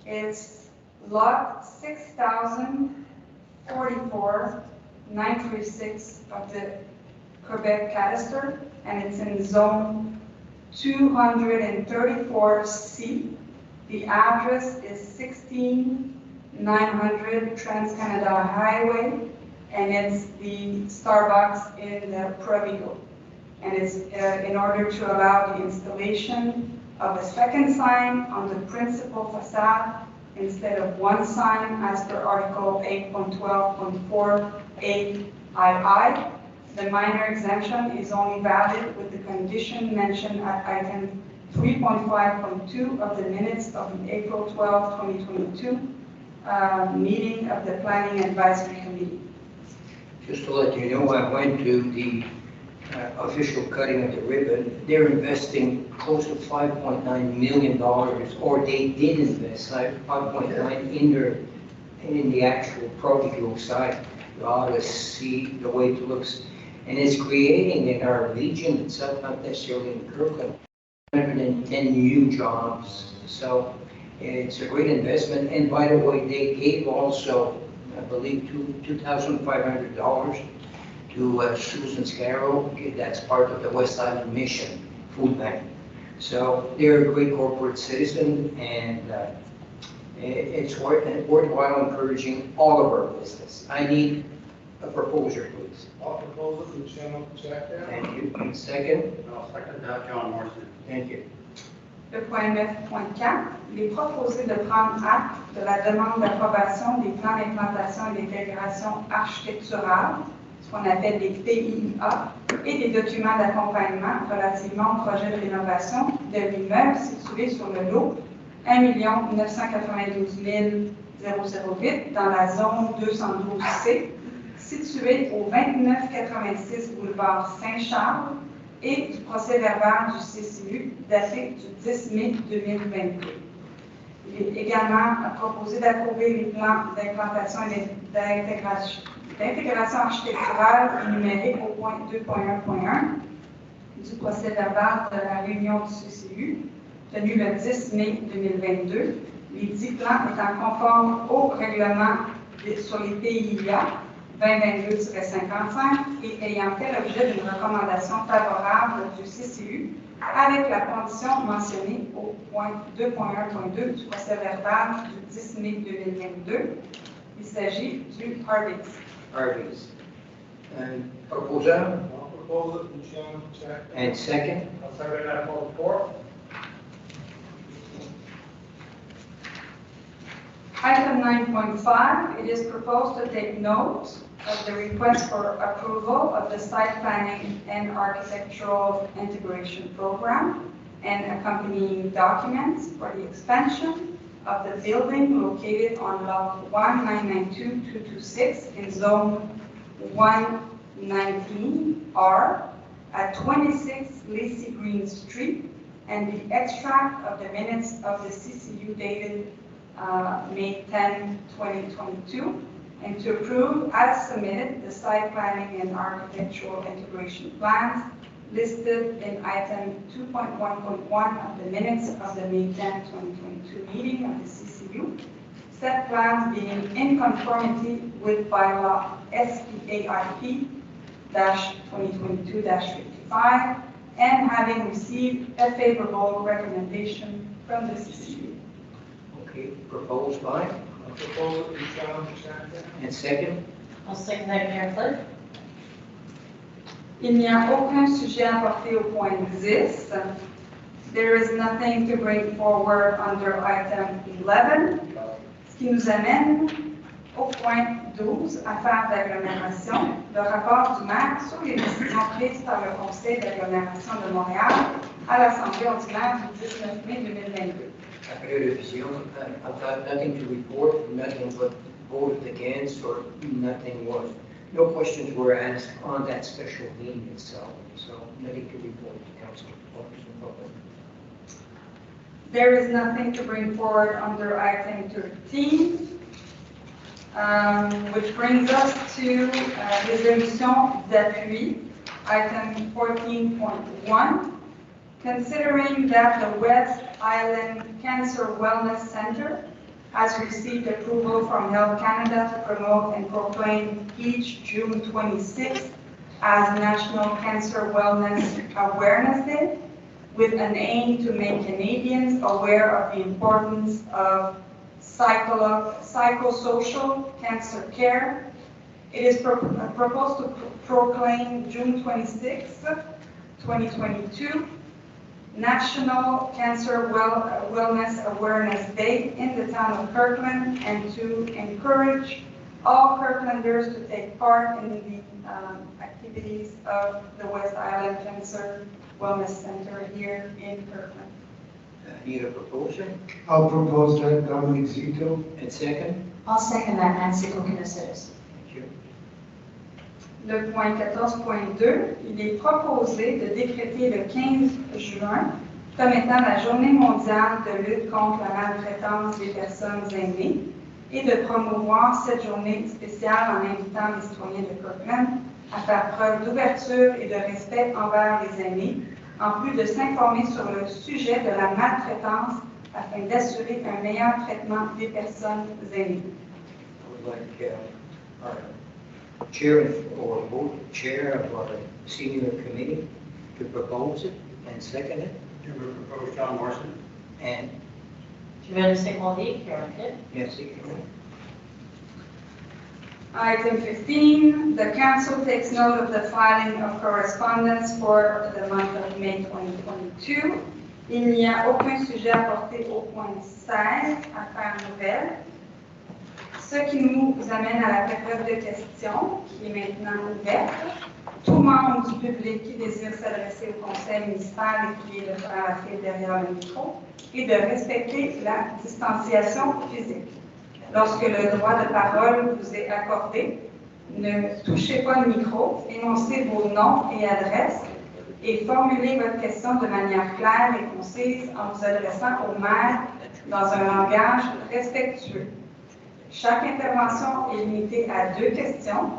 [SPEAKER 2] It's lot 6,044-936 of the Quebec Cadaster, and it's in zone 234C. The address is 16,900 Trans-Canada Highway, and it's the Starbucks in the Provigo. And it's in order to allow the installation of a second sign on the principal facade instead of one sign as per Article 8.12.4 AII. The minor exemption is only valid with the condition mentioned at item 3.5.2 of the minutes of the April 12, 2022 meeting of the Planning Advisory Committee.
[SPEAKER 1] Just to let you know, I went to the official cutting of the ribbon. They're investing close to $5.9 million, or they did invest 5.9 in the actual Provigo site. You ought to see the way it looks. And it's creating in our region itself, not necessarily in Kirkland, 110 new jobs. So it's a great investment. And by the way, they gave also, I believe, $2,500 to Susan Scarrow. That's part of the West Island Mission Food Bank. So they're a great corporate citizen, and it's worthwhile encouraging all of our business. I need a proposer, please.
[SPEAKER 3] I'll propose it, and Chairman will second.
[SPEAKER 1] Thank you. And second?
[SPEAKER 3] I'll second that, John Morrison.
[SPEAKER 1] Thank you.
[SPEAKER 2] Le point 9.4, il est proposé de prendre acte de la demande d'approbation des plans d'implantation et d'intégration architecturale, ce qu'on appelle les PIA, et des documents d'accompagnement relativement au projet de rénovation de l'immeuble situé sur le lot 1 992 008 dans la zone 212C, situé au 2986 boulevard Saint-Charles, et du procès verbal du CCU daté du 10 mai 2022. Il est également proposé d'approuver les plans d'implantation et d'intégration architecturale énumérés au point 2.1.1 du procès verbal de la réunion du CCU tenu le 10 mai 2022. Les 10 plans étant conformes au règlement sur les PIA 2022-55 et ayant fait l'objet d'une recommandation favorable du CCU avec la condition mentionnée au point 2.1.2 du procès verbal du 10 mai 2022. Il s'agit du Harvey's.
[SPEAKER 1] Harvey's. And proposer?
[SPEAKER 3] I'll propose it, and Chairman will second.
[SPEAKER 1] And second?
[SPEAKER 3] I'll second that for the fourth.
[SPEAKER 2] Item 9.5, it is proposed to take note of the request for approval of the site planning and architectural integration program and accompanying documents for the expansion of the building located on lot 1992226 in zone 119R at 26 Lacey Green Street, and the extract of the minutes of the CCU dated May 10, 2022, and to approve as submitted the site planning and architectural integration plans listed in item 2.1.1 of the minutes of the May 10, 2022 meeting of the CCU, said plans being in conformity with bylaw SPARP-2022-55 and having received a favorable recommendation from the CCU.
[SPEAKER 1] Okay, proposed by?
[SPEAKER 3] I'll propose it, and Chairman will second.
[SPEAKER 1] And second?
[SPEAKER 5] I'll second that, Karen Cliff.
[SPEAKER 2] Il n'y a aucun sujet apporté au point 10. There is nothing to bring forward under item 11. Ce qui nous amène au point 12, affaires d'agglomération, le rapport du maire sur les décisions prises par le conseil d'agglomération de Montréal à l'Assemblée ordinaire du 19 mai 2022.
[SPEAKER 1] Après révision, I've got nothing to report, nothing but voted against or nothing was. No questions were asked on that special meeting itself, so nothing to report to council members and public.
[SPEAKER 2] There is nothing to bring forward under item 13, which brings us to résolution d'appui, item 14.1. Considering that the West Island Cancer Wellness Center has received approval from Health Canada to promote and proclaim each June 26th as National Cancer Wellness Awareness Day, with an aim to make Canadians aware of the importance of psychosocial cancer care. It is proposed to proclaim June 26, 2022, National Cancer Wellness Awareness Day in the town of Kirkland, and to encourage all Kirklanders to take part in the activities of the West Island Cancer Wellness Center here in Kirkland.
[SPEAKER 1] Need a proposal?
[SPEAKER 4] I'll propose that, Dominic Zito.
[SPEAKER 1] And second?
[SPEAKER 5] I'll second that, Nancy Coogan-Acids.
[SPEAKER 1] Thank you.
[SPEAKER 2] Le point 14.2, il est proposé de décréter le 15 juin comme étant la journée mondiale de lutte contre la maltraitance des personnes aînées et de promouvoir cette journée spéciale en invitant les citoyens de Kirkland à faire preuve d'ouverture et de respect envers les aînés, en plus de s'informer sur le sujet de la maltraitance afin d'assurer un meilleur traitement des personnes aînées.
[SPEAKER 1] I would like our chair or both chair of our senior committee to propose it and second it.
[SPEAKER 3] You would propose John Morrison.
[SPEAKER 1] And
[SPEAKER 5] Tu veux laisser qu'on dit, Karen?
[SPEAKER 1] yes, you can.
[SPEAKER 2] Item 15, the council takes note of the filing of correspondence for the month of May 2022. Il n'y a aucun sujet apporté au point 16, affaires nouvelles. Ce qui nous amène à la période de questions, qui est maintenant ouverte. Tout membre du public qui désire s'adresser au conseil municipal est prié de faire la file derrière le micro et de respecter la distanciation physique. Lorsque le droit de parole vous est accordé, ne touchez pas le micro, énoncez vos noms et adresses et formulez votre question de manière claire et concise en vous adressant au maire dans un langage respectueux. Chaque intervention est limitée à 2 questions.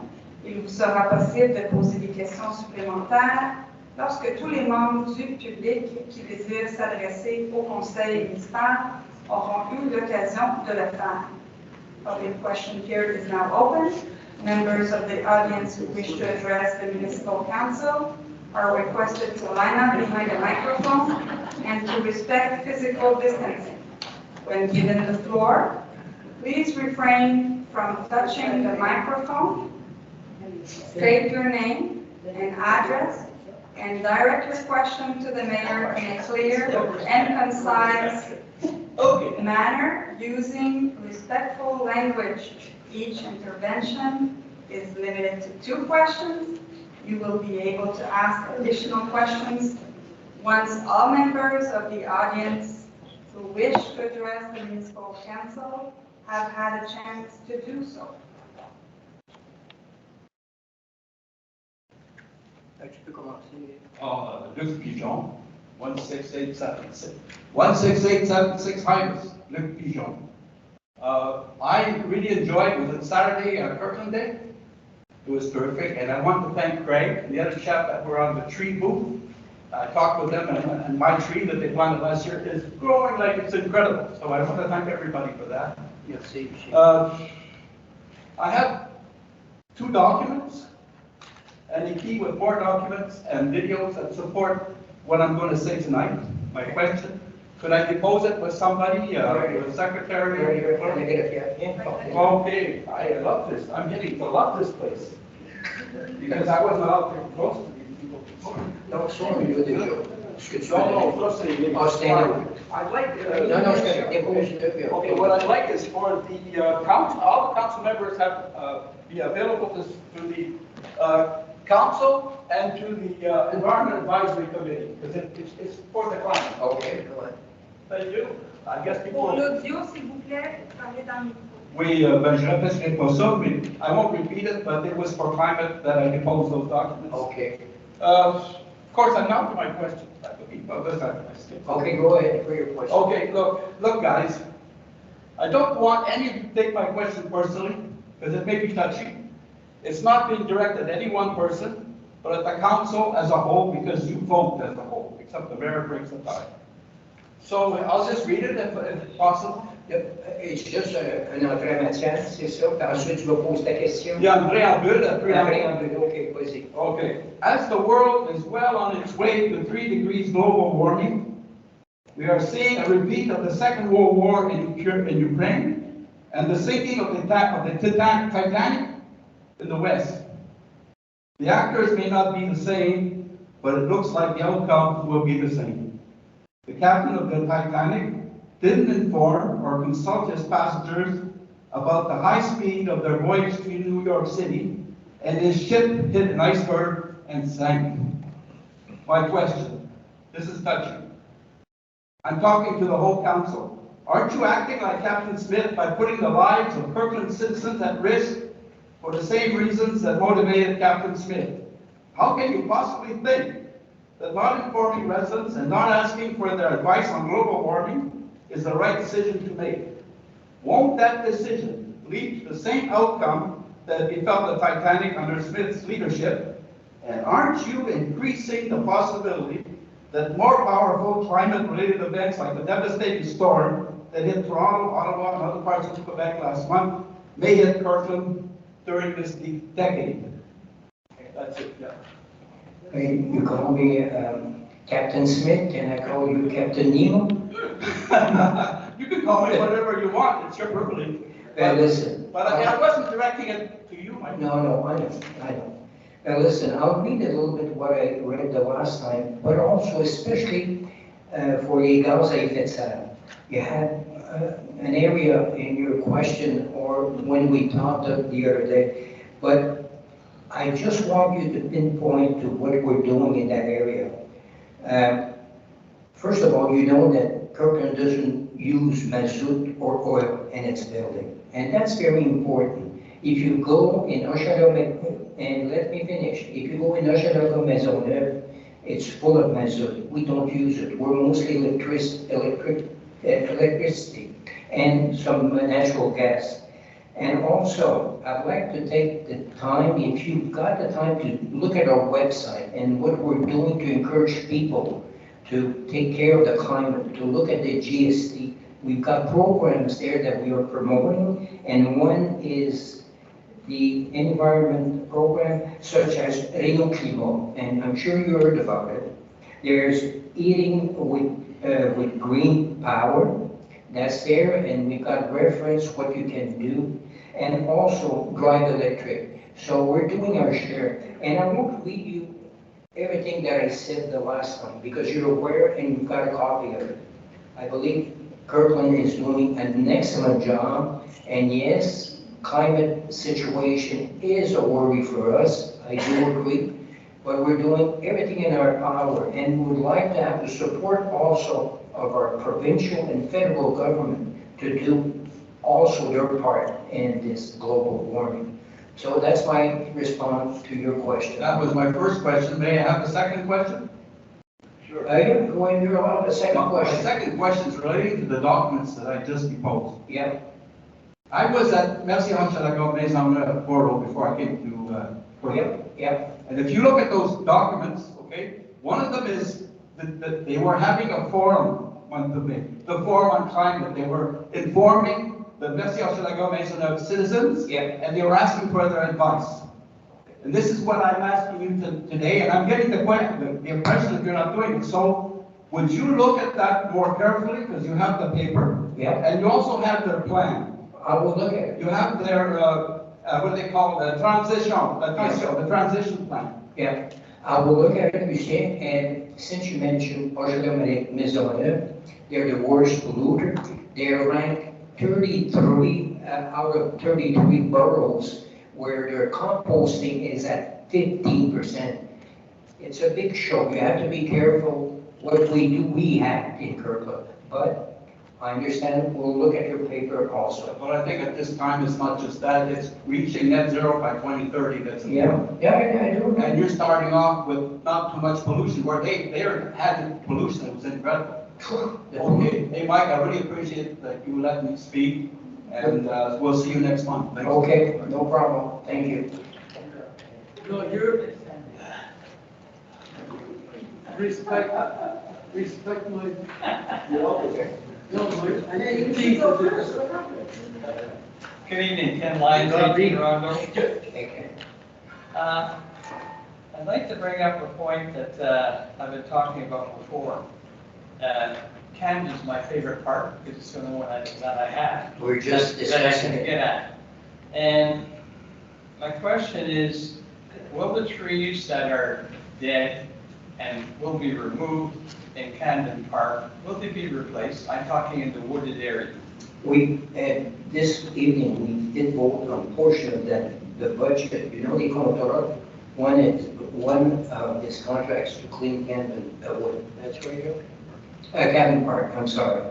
[SPEAKER 2] Il vous sera possible de poser des questions supplémentaires lorsque tous les membres du public qui désirent s'adresser au conseil municipal auront eu l'occasion de le faire. Public question period is now open. Members of the audience who wish to address the municipal council are requested to line up behind a microphone and to respect physical distancing. When given the floor, please refrain from touching the microphone. State your name and address and direct your question to the mayor in a clear and concise manner using respectful language. Each intervention is limited to 2 questions. You will be able to ask additional questions once all members of the audience who wish to address the municipal council have had a chance to do so.
[SPEAKER 1] Tu peux commencer.
[SPEAKER 7] Luc Pigeon, 16876. 16876 Hymas, Luc Pigeon. I really enjoyed, was it Saturday, Kirkland Day? It was terrific, and I want to thank Craig and the other chap that were on the tree booth. I talked with them, and my tree that they planted last year is growing like it's incredible. So I want to thank everybody for that.
[SPEAKER 1] Yes, see.
[SPEAKER 7] I have 2 documents, and a key with 4 documents and videos that support what I'm going to say tonight. My question, could I depose it with somebody, with a secretary? Okay, I love this. I'm getting to love this place. Because I wasn't allowed to close to these people before.
[SPEAKER 1] No, sorry, you did. Est-ce que tu
[SPEAKER 8] Non,
[SPEAKER 1] veux?
[SPEAKER 8] non, ça c'est.
[SPEAKER 1] Ah, stand-up.
[SPEAKER 8] I'd like.
[SPEAKER 1] Non, non, je te dépose deux puis
[SPEAKER 8] Okay, what I'd like is for the council, all the council members have, be available to the council and to the Environment Advisory Committee, because it's for the climate.
[SPEAKER 1] Okay, go ahead.
[SPEAKER 8] Thank you. I guess
[SPEAKER 2] Pour
[SPEAKER 8] people.
[SPEAKER 2] l'audio, s'il vous plaît, parlez dans le micro.
[SPEAKER 7] Oui, ben, je répéterai pas ça, mais I won't repeat it, but it was for climate that I deposed those documents.
[SPEAKER 1] Okay.
[SPEAKER 7] Of course, I'm now to my question.
[SPEAKER 1] Okay, go ahead for your question.
[SPEAKER 7] Okay, look, guys. I don't want any of you to take my question personally, because it may be touchy. It's not being directed at any one person, but at the council as a whole, because you vote as a whole, except the mayor brings the tie. So I'll just read it if possible.
[SPEAKER 1] It's just un entrée en matière, c'est ça? Puis ensuite, tu vas poser ta question.
[SPEAKER 7] Il y a un préambule, un préambule.
[SPEAKER 1] Préambule, ok, vas-y.
[SPEAKER 7] Okay. As the world is well on its way to 3 degrees global warming, we are seeing a repeat of the Second World War in Ukraine and the sinking of the Titanic in the West. The actors may not be the same, but it looks like the outcome will be the same. The captain of the Titanic didn't inform or consult his passengers about the high speed of their voyage to New York City, and his ship hit an iceberg and sank. My question, this is touching. I'm talking to the whole council. Aren't you acting like Captain Smith by putting the lives of Kirkland citizens at risk for the same reasons that motivated Captain Smith? How can you possibly think that not informing residents and not asking for their advice on global warming is the right decision to make? Won't that decision lead to the same outcome that befell the Titanic under Smith's leadership? And aren't you increasing the possibility that more powerful climate-related events like the devastating storm that hit Toronto, Ottawa, and other parts of Quebec last month may hit Kirkland during this decade? That's it, yeah.
[SPEAKER 1] You call me Captain Smith, can I call you Captain Nemo?
[SPEAKER 7] You can call me whatever you want, it's your privilege.
[SPEAKER 1] Well, listen.
[SPEAKER 7] But I wasn't directing it to you, Mike.
[SPEAKER 1] No, I know. Now listen, I'll read a little bit what I read the last time, but also especially for les gaz à effet de serre. You had an area in your question or when we talked the other day, but I just want you to pinpoint to what we're doing in that area. First of all, you know that Kirkland doesn't use mazout or oil in its building, and that's very important. If you go in Hochelaga, and let me finish, if you go in Hochelaga Maisonneuve, it's full of mazout. We don't use it. We're mostly electricity and some natural gas. And also, I'd like to take the time, if you've got the time, to look at our website and what we're doing to encourage people to take care of the climate, to look at the GST. We've got programs there that we are promoting, and one is the environment program, such as Réno Climat, and I'm sure you heard about it. There's eating with green power, that's there, and we've got reference what you can do, and also drive electric. So we're doing our share, and I won't read you everything that I said the last time, because you're aware and you've got a copy of it. I believe Kirkland is doing an excellent job, and yes, climate situation is a worry for us, I do agree, but we're doing everything in our power, and we would like to have the support also of our provincial and federal government to do also their part in this global warming. So that's my response to your question.
[SPEAKER 7] That was my first question. May I have the second question?
[SPEAKER 1] Sure. Go ahead, you're allowed the second
[SPEAKER 7] My
[SPEAKER 1] question.
[SPEAKER 7] second question is relating to the documents that I just deposed.
[SPEAKER 1] Yeah.
[SPEAKER 7] I was at Merci Hochelaga Maisonneuve Portal before I came to Quebec.
[SPEAKER 1] Yeah.
[SPEAKER 7] And if you look at those documents, okay, one of them is that they were having a forum the forum on climate. They were informing the Merci Hochelaga Maisonneuve citizens, and they were asking for their advice. And this is what I'm asking you today, and I'm getting the impression that you're not doing it. So would you look at that more carefully, because you have the paper, and you also have their plan.
[SPEAKER 1] I will look at it.
[SPEAKER 7] You have their, what do they call it, the transition plan.
[SPEAKER 1] Yeah. I will look at it, Lucien, and since you mentioned Maisonneuve, they're the worst polluter. They're ranked 33 out of 33 boroughs where their composting is at 15%. It's a big show. You have to be careful what we have in Kirkland. But I understand, we'll look at your paper also.
[SPEAKER 7] But I think at this time, it's not just that, it's reaching net zero by 2030, that's important.
[SPEAKER 1] Yeah, I do.
[SPEAKER 7] And you're starting off with not too much pollution, where they had pollution that was incredible. Okay, hey, Mike, I really appreciate that you let me speak, and we'll see you next month. Thanks.
[SPEAKER 1] Okay, no problem. Thank you.
[SPEAKER 9] No, you're, respect my, no, my, I think
[SPEAKER 10] Good evening, Ken Lyons, 18 Toronto.
[SPEAKER 1] Okay.
[SPEAKER 10] I'd like to bring up a point that I've been talking about before. Camden's my favorite part because it's the only one that I have.
[SPEAKER 1] We're just
[SPEAKER 10] That I
[SPEAKER 1] discussing
[SPEAKER 10] can
[SPEAKER 1] it.
[SPEAKER 10] get at. And my question is, will the trees that are dead and will be removed in Camden Park, will they be replaced? I'm talking in the wooded area.
[SPEAKER 1] This evening, we did vote on a portion of the budget, you know, the contract. One of his contracts to clean Camden, that's where you Camden Park, I'm sorry.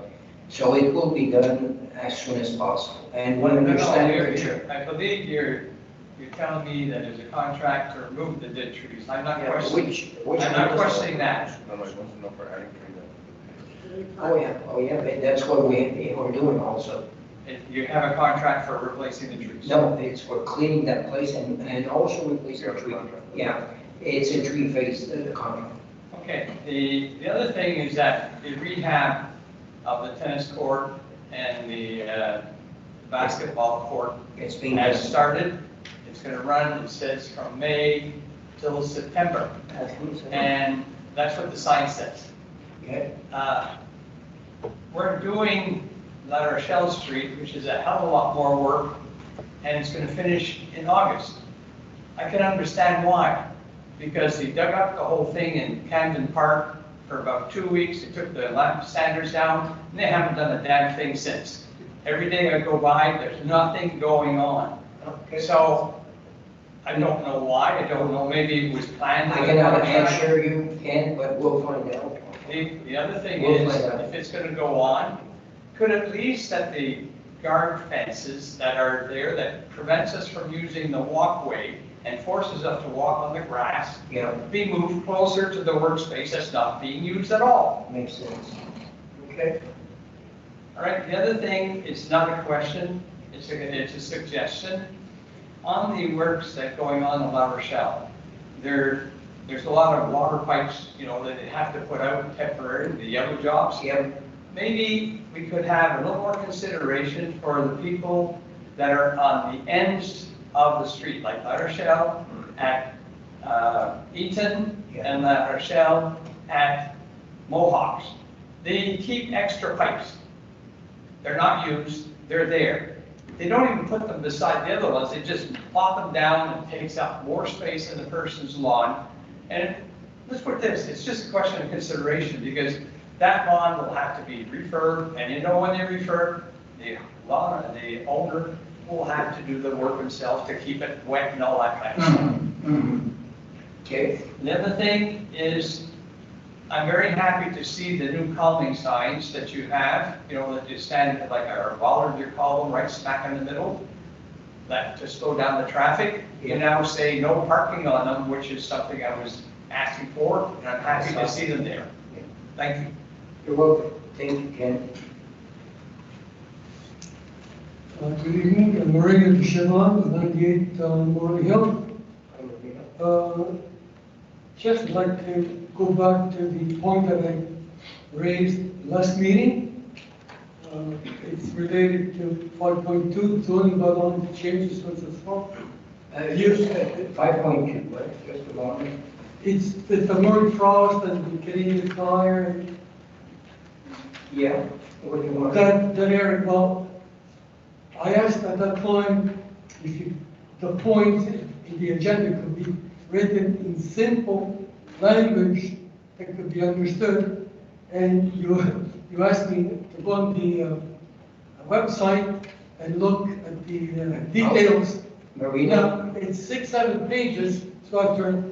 [SPEAKER 1] So it will be done as soon as possible. And when
[SPEAKER 10] I believe you're telling me that there's a contract to remove the dead trees. I'm not questioning, I'm not questioning that.
[SPEAKER 1] Oh, yeah, but that's what we're doing also.
[SPEAKER 10] You have a contract for replacing the trees?
[SPEAKER 1] No, it's for cleaning that place and also replacing the tree. Yeah, it's a tree face, the contract.
[SPEAKER 10] Okay, the other thing is that the rehab of the tennis court and the basketball court
[SPEAKER 1] It's being
[SPEAKER 10] has
[SPEAKER 1] done.
[SPEAKER 10] started. It's going to run, it says, from May till September. And that's what the sign says.
[SPEAKER 1] Okay.
[SPEAKER 10] We're doing La Rochelle Street, which is a hell of a lot more work, and it's going to finish in August. I can understand why, because they dug up the whole thing in Camden Park for about 2 weeks. They took the sanders down, and they haven't done a damn thing since. Every day I go by, there's nothing going on.
[SPEAKER 1] Okay.
[SPEAKER 10] So I don't know why. I don't know. Maybe it was planned.
[SPEAKER 1] I cannot answer you, Ken, but we'll find out.
[SPEAKER 10] The other thing
[SPEAKER 1] We'll
[SPEAKER 10] is,
[SPEAKER 1] find out.
[SPEAKER 10] if it's going to go on, could at least at the guard fences that are there that prevents us from using the walkway and forces us to walk on the grass,
[SPEAKER 1] Yeah,
[SPEAKER 10] be moved closer to the workspace that's not being used at all.
[SPEAKER 1] makes sense. Okay.
[SPEAKER 10] All right, the other thing, it's not a question, it's a suggestion. On the works that going on in La Rochelle, there's a lot of water pipes, you know, that they have to put out temporarily, the yellow jobs.
[SPEAKER 1] Yeah,
[SPEAKER 10] Maybe we could have a little more consideration for the people that are on the ends of the street, like La Rochelle at Eaton and La Rochelle at Mohawks. They keep extra pipes. They're not used, they're there. They don't even put them beside the other ones, they just plop them down and it takes up more space in the person's lawn. And let's put this, it's just a question of consideration because that lawn will have to be refurbed, and you know when they refurb, the owner will have to do the work themselves to keep it wet and all that kind of stuff.
[SPEAKER 1] okay.
[SPEAKER 10] The other thing is, I'm very happy to see the new calming signs that you have, you know, that you stand like a bollard, you call them, right smack in the middle, that to slow down the traffic. You now say no parking on them, which is something I was asking for, and I'm happy to see them there. Thank you.
[SPEAKER 1] You're welcome. Thank you, Ken.
[SPEAKER 9] Good evening, I'm Maria Duchevin, 98 Morley Hill. Just would like to go back to the point that I raised last meeting. It's related to 5.2, zoning bylaw changes with the swap.
[SPEAKER 1] Use 5.2, right, just a moment.
[SPEAKER 9] It's the Murray Frost and the Canadian Tire and
[SPEAKER 1] Yeah, what do you want?
[SPEAKER 9] that area. Well, I asked at that time if the point in the agenda could be written in simple language that could be understood. And you asked me to go on the website and look at the details.
[SPEAKER 1] Marina,
[SPEAKER 9] Now, it's 6, 7 pages, so after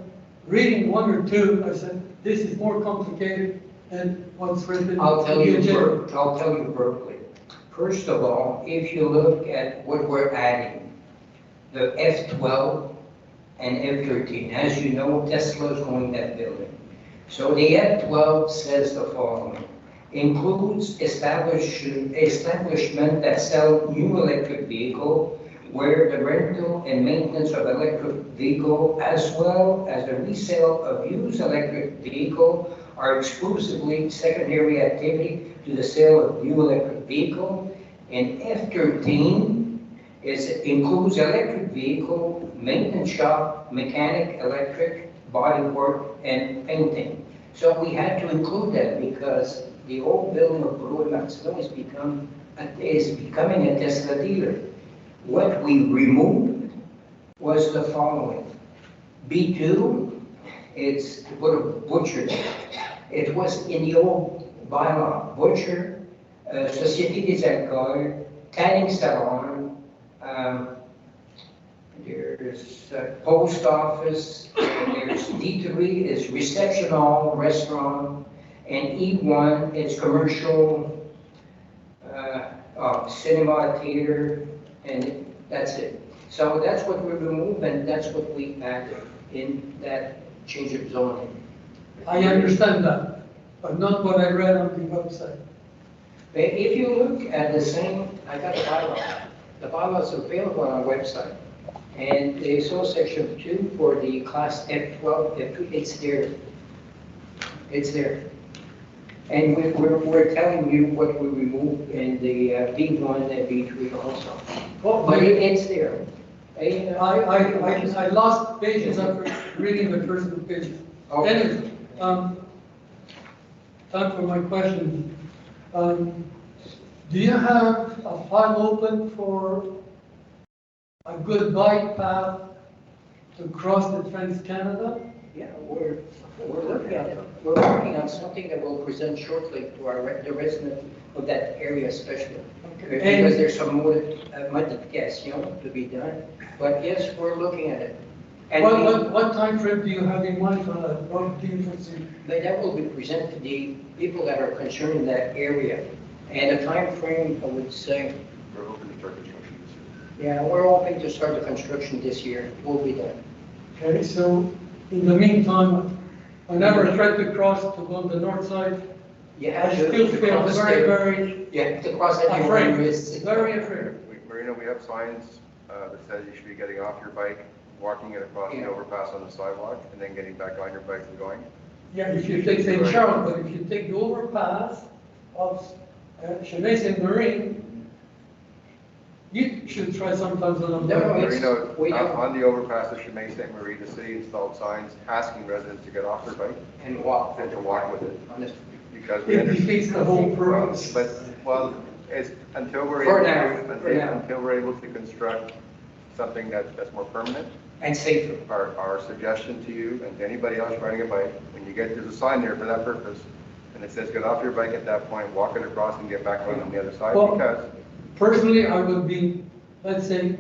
[SPEAKER 9] reading 1 or 2, I said, this is more complicated than what's written.
[SPEAKER 1] I'll tell
[SPEAKER 9] in the
[SPEAKER 1] you,
[SPEAKER 9] agenda.
[SPEAKER 1] I'll tell you verbally. First of all, if you look at what we're adding, the F12 and F13, as you know, Tesla's going that building. So the F12 says the following: includes establishment that sell new electric vehicle, where the rental and maintenance of electric vehicle, as well as the resale of used electric vehicle, are exclusively secondary activity to the sale of new electric vehicle. And F13 includes electric vehicle, maintenance shop, mechanic, electric, body work, and painting. So we had to include that because the old building of Brewer Maxwell is becoming a Tesla dealer. What we removed was the following. B2, it's to put a butcher there. It was in the old bylaw, butcher, Société des Alcools, tanning salon, there's post office, there's D3 is reception hall, restaurant, and E1 is commercial, cinema, theater, and that's it. So that's what we removed, and that's what we added in that change of zoning.
[SPEAKER 9] I understand that, but not what I read on the website.
[SPEAKER 1] But if you look at the same, I got a bylaw. The bylaw is available on our website. And the SO section 2 for the class F12, F2, it's there. It's there. And we're telling you what we removed in the B1 and B3 also. But it's there.
[SPEAKER 9] I lost pages after reading the first 2 pages.
[SPEAKER 1] Okay.
[SPEAKER 9] Anyway, time for my question. Do you have a file open for a good bike path to cross the Trans-Canada?
[SPEAKER 1] Yeah, we're looking at it. We're working on something that we'll present shortly to the residents of that area especially. Because there's some modification to be done. But yes, we're looking at it. And
[SPEAKER 9] What time frame do you have in mind for that? What do you foresee?
[SPEAKER 1] but that will be presented to the people that are concerned in that area. And the time frame, I would say,
[SPEAKER 6] We're hoping to start construction this year.
[SPEAKER 1] yeah, we're hoping to start the construction this year. It will be done.
[SPEAKER 9] Okay, so in the meantime, whenever I try to cross to go on the north side,
[SPEAKER 1] You
[SPEAKER 9] I
[SPEAKER 1] have to
[SPEAKER 9] still feel
[SPEAKER 1] cross
[SPEAKER 9] very,
[SPEAKER 1] there.
[SPEAKER 9] very
[SPEAKER 1] You have to cross that
[SPEAKER 9] afraid,
[SPEAKER 1] risk.
[SPEAKER 9] very afraid.
[SPEAKER 6] Marina, we have signs that says you should be getting off your bike, walking it across the
[SPEAKER 1] Yeah.
[SPEAKER 6] overpass on the sidewalk, and then getting back on your bike and going.
[SPEAKER 9] Yeah, if you take St. Charles, but if you take the overpass of Chenet Saint Marine, you should try sometimes on a
[SPEAKER 1] No,
[SPEAKER 9] bike.
[SPEAKER 1] it's-
[SPEAKER 6] Marina,
[SPEAKER 1] we don't.
[SPEAKER 6] on the overpass of Chimay Saint Marie, the city installed signs asking residents to get off their bike
[SPEAKER 1] And walk.
[SPEAKER 6] and to walk with it.
[SPEAKER 1] On this-
[SPEAKER 6] Because we
[SPEAKER 9] It
[SPEAKER 6] understand.
[SPEAKER 9] defeats the whole purpose.
[SPEAKER 6] Well, it's until we're
[SPEAKER 1] For
[SPEAKER 6] able
[SPEAKER 1] now,
[SPEAKER 6] to,
[SPEAKER 1] for now.
[SPEAKER 6] until we're able to construct something that's more permanent,
[SPEAKER 1] And safer.
[SPEAKER 6] our suggestion to you and to anybody else riding a bike, when you get, there's a sign there for that purpose, and it says get off your bike at that point, walk it across and get back on the other side,
[SPEAKER 9] Well-
[SPEAKER 6] because
[SPEAKER 9] Personally, I would be, let's say,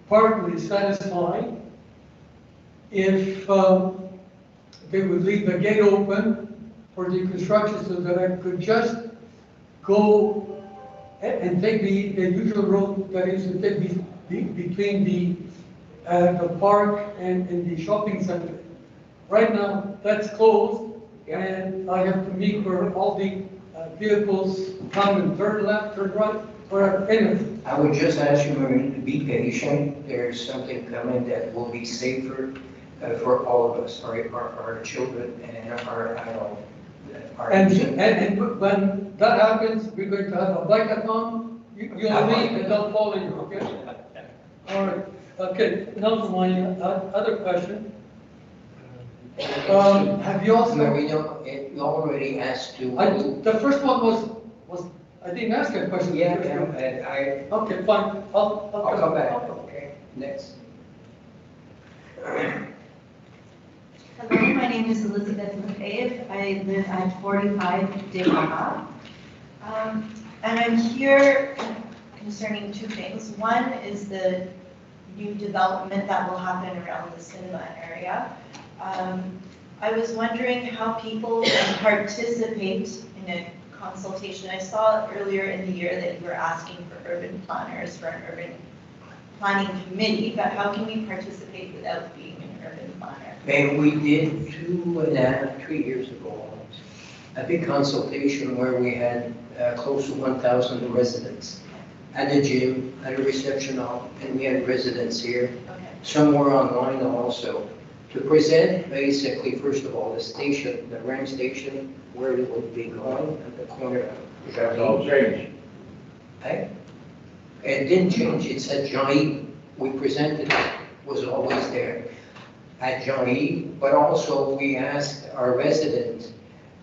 [SPEAKER 9] partly satisfied if they would leave the gate open for the construction so that I could just go and take the usual road that is to take between the park and the shopping center. Right now, that's closed, and I have to meet where all the vehicles come and turn left, turn right, wherever, anyway.
[SPEAKER 1] I would just ask you, Maureen, to be patient. There's something coming that will be safer for all of us, our children and our adults.
[SPEAKER 9] And when that happens, we're going to have a bike-a-thon. You'll leave and they'll follow you, okay? All right, okay, now for my other question. Have you also,
[SPEAKER 1] Marino, you already asked to.
[SPEAKER 9] the first one was, I didn't ask a question.
[SPEAKER 1] Yeah, and
[SPEAKER 9] Okay, fine,
[SPEAKER 1] I'll come back, okay, next.
[SPEAKER 11] Hello, my name is Elizabeth Lefebvre. I live at 45 de Mara. And I'm here concerning two things. One is the new development that will happen around the cinema area. I was wondering how people can participate in a consultation. I saw earlier in the year that you were asking for urban planners for an urban planning committee, but how can we participate without being an urban planner?
[SPEAKER 1] And we did 2.5, 3 years ago, a big consultation where we had close to 1,000 residents at the gym, at a reception hall, and we had residents here, somewhere online also, to present basically, first of all, the station, the RAM station, where it would be going at the corner of
[SPEAKER 3] That's all changed.
[SPEAKER 1] Hey? It didn't change, it said Jean-Yves. We presented it, was always there at Jean-Yves, but also we asked our residents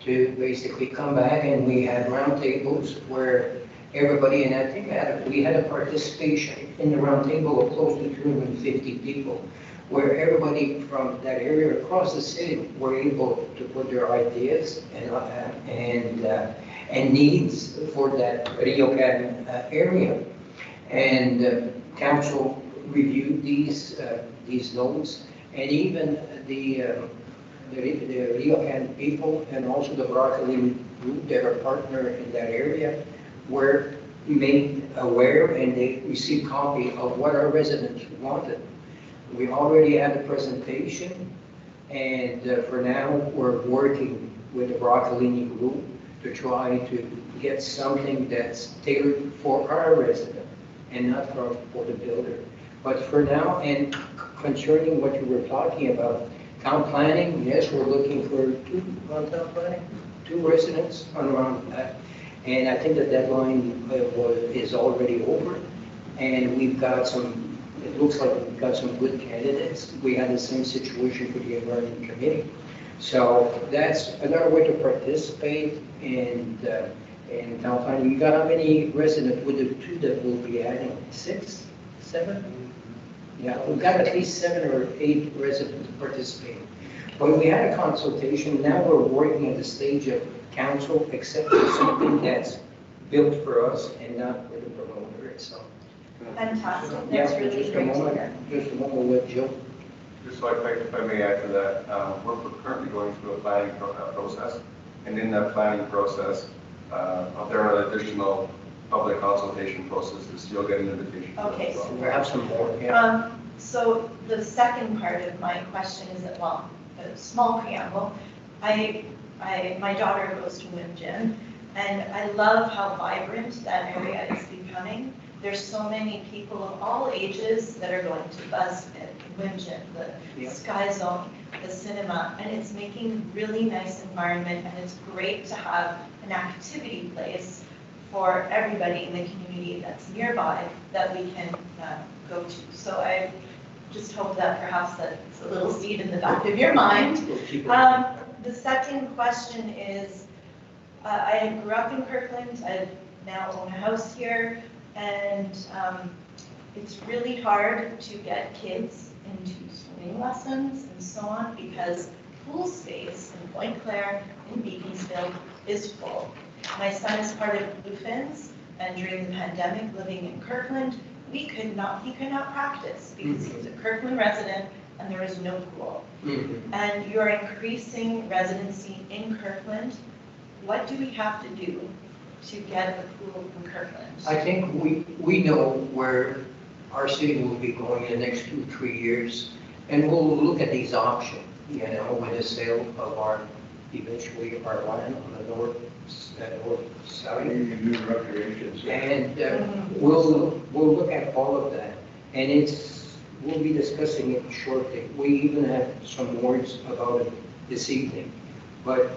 [SPEAKER 1] to basically come back, and we had roundtables where everybody, and I think we had a participation in the roundtable of close to 250 people, where everybody from that area across the city were able to put their ideas and needs for that Riocan area. And council reviewed these notes, and even the Riocan people and also the Broccoli group that are partner in that area were made aware, and they received copy of what our residents wanted. We already had a presentation, and for now we're working with the Broccoli group to try to get something that's tailored for our residents and not for the builder. But for now, and concerning what you were talking about, town planning, yes, we're looking for town planning, 2 residents on around that. And I think the deadline is already over, and we've got some, it looks like we've got some good candidates. We had the same situation for the environment committee. So that's another way to participate in town planning. You got how many residents with the 2 that we'll be adding? 6, 7? Yeah, we've got at least 7 or 8 residents participating. When we had a consultation, now we're working at the stage of council accepting something that's built for us and not for the promoter itself.
[SPEAKER 11] Fantastic,
[SPEAKER 1] Yeah,
[SPEAKER 11] that's really
[SPEAKER 1] just a
[SPEAKER 11] great to
[SPEAKER 1] moment,
[SPEAKER 11] hear.
[SPEAKER 1] just a moment with Joe.
[SPEAKER 6] Just so if I may add to that, we're currently going through a planning process, and in that planning process, there are additional public consultation processes. You'll get an invitation.
[SPEAKER 11] Okay,
[SPEAKER 6] as well.
[SPEAKER 1] Perhaps some more, yeah.
[SPEAKER 11] So the second part of my question is that, well, a small preamble. My daughter goes to Wim Gym, and I love how vibrant that area is becoming. There's so many people of all ages that are going to BuzzFit, Wim Gym, the Sky Zone, the cinema, and it's making really nice environment, and it's great to have an activity place for everybody in the community that's nearby that we can go to. So I just hope that perhaps that's a little seed in the back of your mind. The second question is, I grew up in Kirkland. I now own a house here, and it's really hard to get kids into swimming lessons and so on because pool space in Point Claire in Beaconsfield is full. My son is part of Bluefins, and during the pandemic, living in Kirkland, he could not practice because he was a Kirkland resident and there was no pool. And you're increasing residency in Kirkland. What do we have to do to get a pool in Kirkland?
[SPEAKER 1] I think we know where our city will be going in the next 2-3 years, and we'll look at these options, you know, with the sale of our, eventually our land on the north side.
[SPEAKER 3] New recreation.
[SPEAKER 1] And we'll look at all of that, and we'll be discussing it shortly. We even have some words about it this evening, but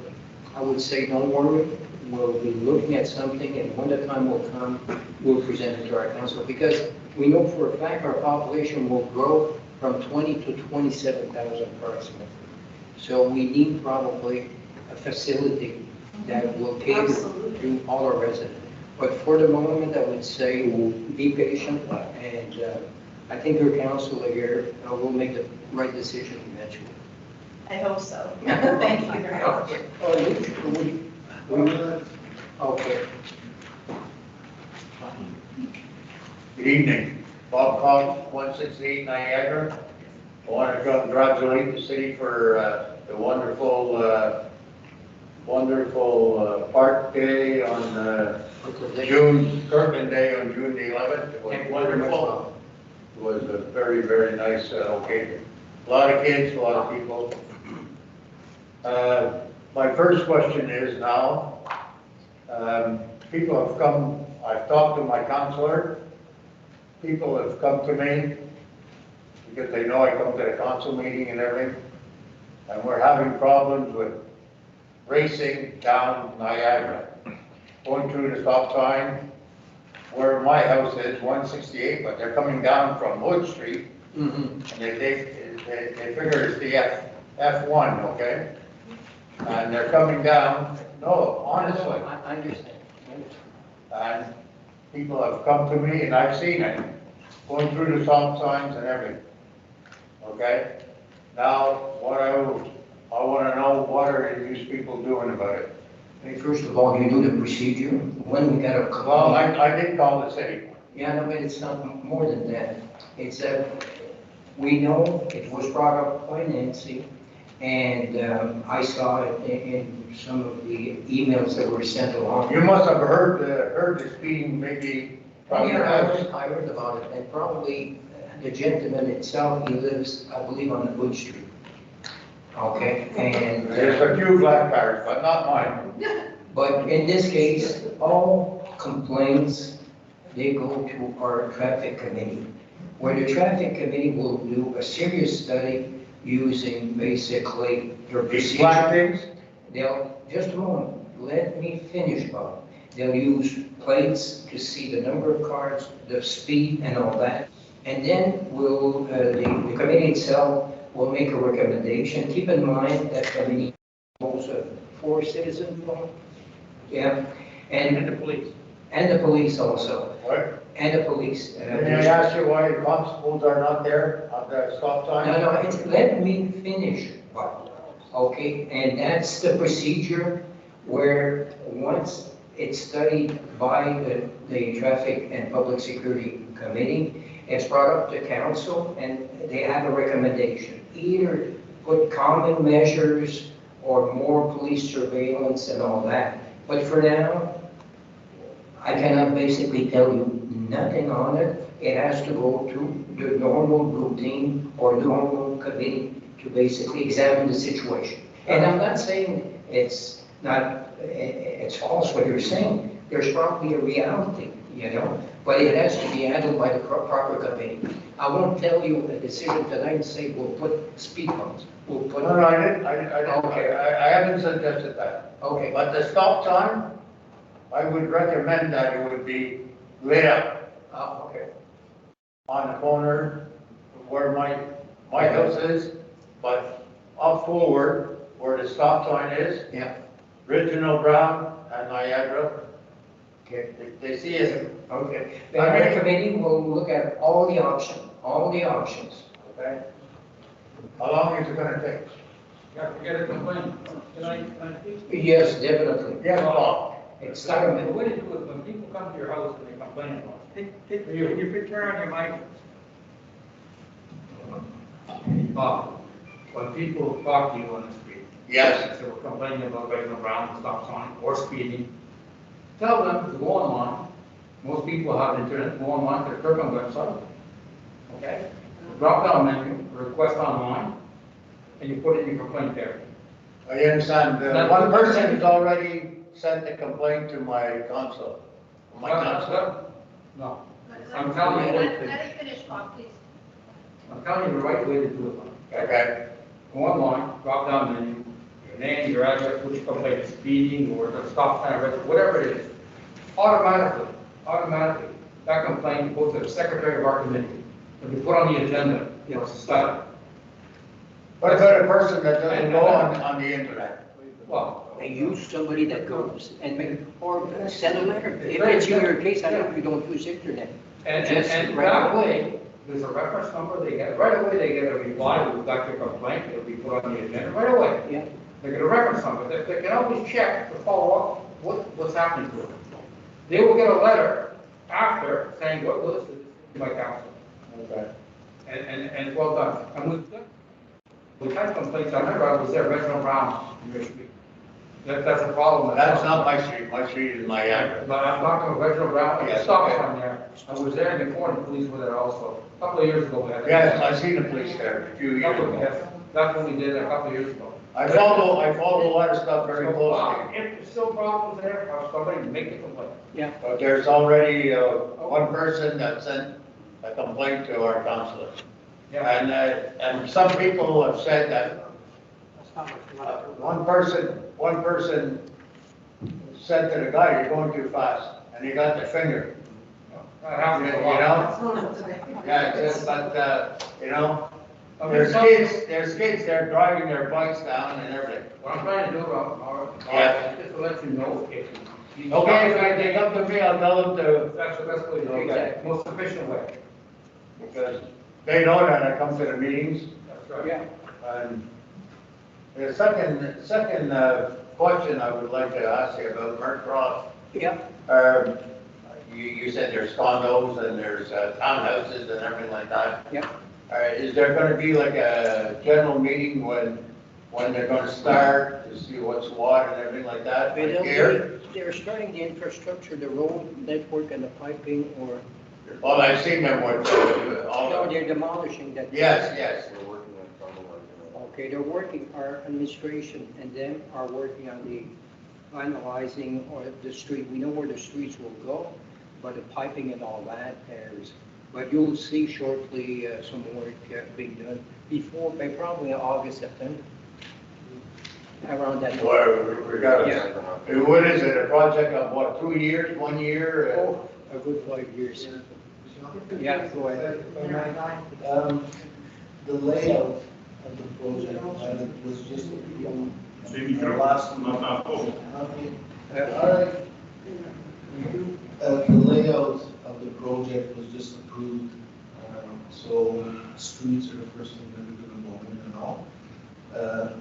[SPEAKER 1] I would say don't worry. We'll be looking at something, and when the time will come, we'll present it to our council, because we know for a fact our population will grow from 20 to 27,000 approximately. So we need probably a facility that will cater to all our residents. But for the moment, I would say we'll be patient, and I think your council here will make the right decision eventually.
[SPEAKER 11] I hope so. Thank you very much.
[SPEAKER 1] Okay.
[SPEAKER 3] Good evening. Bob Cox, 168 Niagara. I want to congratulate the city for the wonderful park day on Kirkland Day on June the 11th. It was wonderful. It was a very, very nice occasion. A lot of kids, a lot of people. My first question is now, people have come, I've talked to my counselor, people have come to me because they know I come to the council meeting and everything, and we're having problems with racing down Niagara, going through the stop sign where my house is, 168, but they're coming down from Wood Street, and they figure it's the F1, okay? And they're coming down, no, honestly.
[SPEAKER 1] I understand.
[SPEAKER 3] And people have come to me, and I've seen it, going through the stop signs and everything. Okay? Now, what I want to know, what are these people doing about it?
[SPEAKER 1] Hey, first of all, you know the procedure. When we got a call.
[SPEAKER 3] Well, I did call the city.
[SPEAKER 1] Yeah, no, but it's not more than that. It's that we know it was brought up by Nancy, and I saw it in some of the emails that were sent along.
[SPEAKER 3] You must have heard this being maybe from your house.
[SPEAKER 1] I heard about it, and probably the gentleman itself, he lives, I believe, on the Wood Street. Okay, and.
[SPEAKER 3] There's a few black cars, but not mine.
[SPEAKER 1] But in this case, all complaints, they go to our traffic committee, where the traffic committee will do a serious study using basically their
[SPEAKER 3] These black
[SPEAKER 1] procedure.
[SPEAKER 3] things?
[SPEAKER 1] They'll, just a moment, let me finish, Bob. They'll use plates to see the number of cars, the speed and all that. And then will, the committee itself will make a recommendation. Keep in mind that committee also 4 citizens, yeah, and
[SPEAKER 8] the police.
[SPEAKER 1] And the police also,
[SPEAKER 3] What?
[SPEAKER 1] and the police.
[SPEAKER 3] May I ask you why the constables are not there at the stop sign?
[SPEAKER 1] No, let me finish, Bob. Okay, and that's the procedure where once it's studied by the Traffic and Public Security Committee, it's brought up to council and they have a recommendation. Either put common measures or more police surveillance and all that. But for now, I cannot basically tell you nothing on it. It has to go to the normal routine or normal committee to basically examine the situation. And I'm not saying it's false what you're saying. There's probably a reality, you know, but it has to be handled by the proper committee. I won't tell you a decision tonight and say we'll put speed bumps. We'll put.
[SPEAKER 3] No, I didn't.
[SPEAKER 1] Okay.
[SPEAKER 3] I haven't suggested that.
[SPEAKER 1] Okay.
[SPEAKER 3] But the stop sign, I would recommend that it would be lit up
[SPEAKER 1] Okay.
[SPEAKER 3] on the corner where my house is, but up forward where the stop sign is,
[SPEAKER 1] Yeah.
[SPEAKER 3] Reginald Brown and Niagara.
[SPEAKER 1] Okay.
[SPEAKER 3] They see it,
[SPEAKER 1] Okay. The committee will look at all the options.
[SPEAKER 3] okay? How long is it gonna take?
[SPEAKER 8] You got a complaint. Can I speak?
[SPEAKER 1] Yes, definitely.
[SPEAKER 3] Yes, Bob.
[SPEAKER 1] It's not a
[SPEAKER 8] The way to do it, when people come to your house and they complain about it,
[SPEAKER 10] Can you turn on your mic?
[SPEAKER 8] when people talk to you on the street,
[SPEAKER 3] Yes.
[SPEAKER 8] they were complaining about Reginald Brown stop sign or speeding, tell them to go online. Most people have internet, go online to the Kirkland website, okay? Drop down menu, request online, and you put in your complaint there.
[SPEAKER 3] I understand. One person has already sent a complaint to my council.
[SPEAKER 8] No, I'm telling you,
[SPEAKER 11] Let it finish, Bob, please.
[SPEAKER 8] I'm telling you the right way to do it.
[SPEAKER 3] Okay.
[SPEAKER 8] Go online, drop down menu, your name, your address, which complaint, speeding or the stop sign, whatever it is. Automatically, that complaint goes to the secretary of our committee. And we put on the agenda, it's a study.
[SPEAKER 3] What about a person that doesn't go on the internet?
[SPEAKER 8] Well,
[SPEAKER 1] They use somebody that goes and or send a letter. If it's your case, I know you don't use internet.
[SPEAKER 8] and
[SPEAKER 1] Just
[SPEAKER 8] that
[SPEAKER 1] right
[SPEAKER 8] way,
[SPEAKER 7] there's a reference number, they get, right away, they get a reply, we've got your complaint, it'll be put on the agenda right away.
[SPEAKER 1] Yeah.
[SPEAKER 7] They get a reference number, they can always check to follow up what's happening to them. They will get a letter after saying, what was my council?
[SPEAKER 3] Okay.
[SPEAKER 7] And it's well done. And we've had complaints, I remember I was there, Reginald Brown, in your street. That's a problem.
[SPEAKER 3] That's not my street is my address.
[SPEAKER 7] But I'm talking about Reginald Brown,
[SPEAKER 3] Yes,
[SPEAKER 7] the stop
[SPEAKER 3] okay.
[SPEAKER 7] sign there. I was there before, and the police were there also. A couple of years ago, we had.
[SPEAKER 3] Yes, I seen the police there a few years
[SPEAKER 7] Couple-
[SPEAKER 3] ago.
[SPEAKER 7] yes, That's what we did a couple of years ago.
[SPEAKER 3] I follow a lot of stuff very
[SPEAKER 7] So,
[SPEAKER 3] closely.
[SPEAKER 7] if there's still problems there, somebody make a complaint.
[SPEAKER 1] Yeah.
[SPEAKER 3] But there's already, one person that sent a complaint to our counselor.
[SPEAKER 7] Yeah.
[SPEAKER 3] And some people have said that one person said to the guy, you're going too fast, and he got the finger.
[SPEAKER 7] That happens a
[SPEAKER 3] You
[SPEAKER 7] lot.
[SPEAKER 3] know? Yeah, it's just, but, you know, there's kids, they're driving their bikes down and everything.
[SPEAKER 7] What I'm trying to do,
[SPEAKER 3] Yeah.
[SPEAKER 7] just to let you know, if you.
[SPEAKER 3] Okay, if they come to me, I'll tell them to,
[SPEAKER 7] That's the best way to do
[SPEAKER 3] Okay.
[SPEAKER 7] it, most efficient way.
[SPEAKER 3] because they know that I come to the meetings.
[SPEAKER 7] That's right.
[SPEAKER 1] Yeah.
[SPEAKER 3] And the second question I would like to ask you about Merck Cross.
[SPEAKER 1] Yeah.
[SPEAKER 3] You said there's condos and there's townhouses and everything like that.
[SPEAKER 1] Yeah.
[SPEAKER 3] Is there gonna be like a general meeting when they're gonna start to see what's what and everything like that? Like here?
[SPEAKER 1] They're starting the infrastructure, the road network and the piping, or,
[SPEAKER 3] Well, I've seen them with all
[SPEAKER 1] no,
[SPEAKER 3] the,
[SPEAKER 1] they're demolishing that.
[SPEAKER 3] yes.
[SPEAKER 1] Okay, they're working, our administration and them are working on the finalizing or the street. We know where the streets will go, but the piping and all that is, but you'll see shortly some work being done before, by probably August, September. Around that.
[SPEAKER 3] Well, we got
[SPEAKER 1] Yeah.
[SPEAKER 3] what is it, a project of what, 2 years, 1 year?
[SPEAKER 1] Oh, a good 5 years. Yeah, go ahead.
[SPEAKER 12] The layout of the project was just approved. Last month. The layout of the project was just approved, so streets are the first thing that we're gonna go in and all.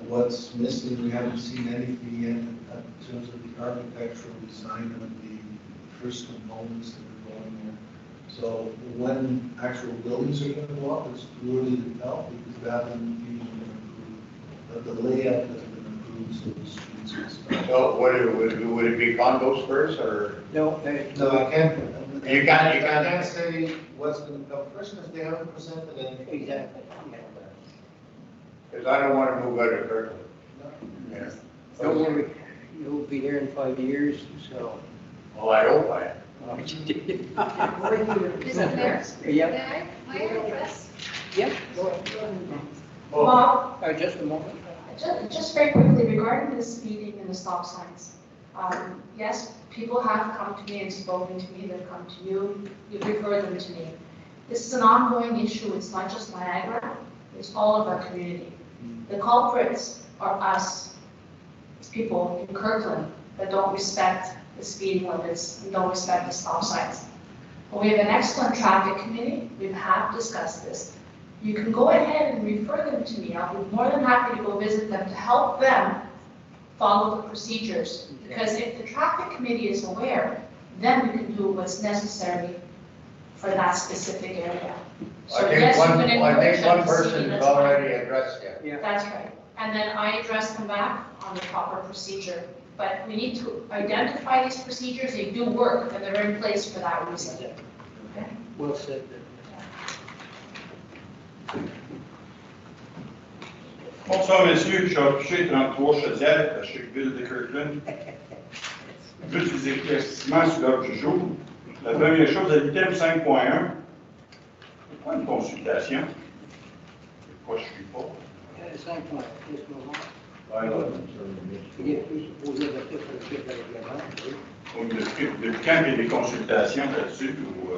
[SPEAKER 12] What's missing, we haven't seen anything yet in terms of the architectural design of the first components that are going there. So when actual buildings are gonna go up, it's too early to tell because that hasn't even been approved. But the layout has been approved, so the streets will start.
[SPEAKER 3] So would it be condos first or?
[SPEAKER 1] No,
[SPEAKER 12] No, I can't.
[SPEAKER 3] You can't- you
[SPEAKER 12] I
[SPEAKER 3] can't-
[SPEAKER 12] can't say what's gonna come first because they haven't presented anything.
[SPEAKER 1] exactly.
[SPEAKER 3] Because I don't want to move out of Kirkland. Yeah.
[SPEAKER 1] Don't worry, you'll be here in 5 years, so.
[SPEAKER 3] Well, I hope I am.
[SPEAKER 13] Is it there?
[SPEAKER 1] Yeah,
[SPEAKER 13] My address.
[SPEAKER 1] yeah, go ahead.
[SPEAKER 13] Bob,
[SPEAKER 1] Just a moment.
[SPEAKER 13] just very quickly regarding this meeting and the stop signs. Yes, people have come to me and spoken to me, they've come to you, you've referred them to me. This is an ongoing issue, it's not just Niagara, it's all of our community. The culprits are us, it's people in Kirkland that don't respect the speed limits and don't respect the stop signs. But we have an excellent traffic committee, we have discussed this. You can go ahead and refer them to me, I'll be more than happy to go visit them to help them follow the procedures. Because if the traffic committee is aware, then we can do what's necessary for that specific area. So yes, you can encourage them
[SPEAKER 3] one
[SPEAKER 13] to see,
[SPEAKER 3] person has
[SPEAKER 13] that's fine.
[SPEAKER 3] already addressed it.
[SPEAKER 1] Yeah.
[SPEAKER 13] That's right. And then I address them back on the proper procedure. But we need to identify these procedures, they do work, and they're in place for that reason. Okay?
[SPEAKER 1] Well said.
[SPEAKER 14] Bonsoir, messieurs. Je suis affiché 33 Chaudière, à Chicville de Kirkland. Juste des éclaircissements sur l'ordre du jour. La première chose, à l'item 5.1, pourquoi une consultation? Pourquoi je ne suis pas?
[SPEAKER 1] 5 points, qu'est-ce qu'on va?
[SPEAKER 14] Ouais, là,
[SPEAKER 1] Il est plus supposé adopter pour le chef de règlement.
[SPEAKER 14] donc, depuis quand il y a des consultations là-dessus?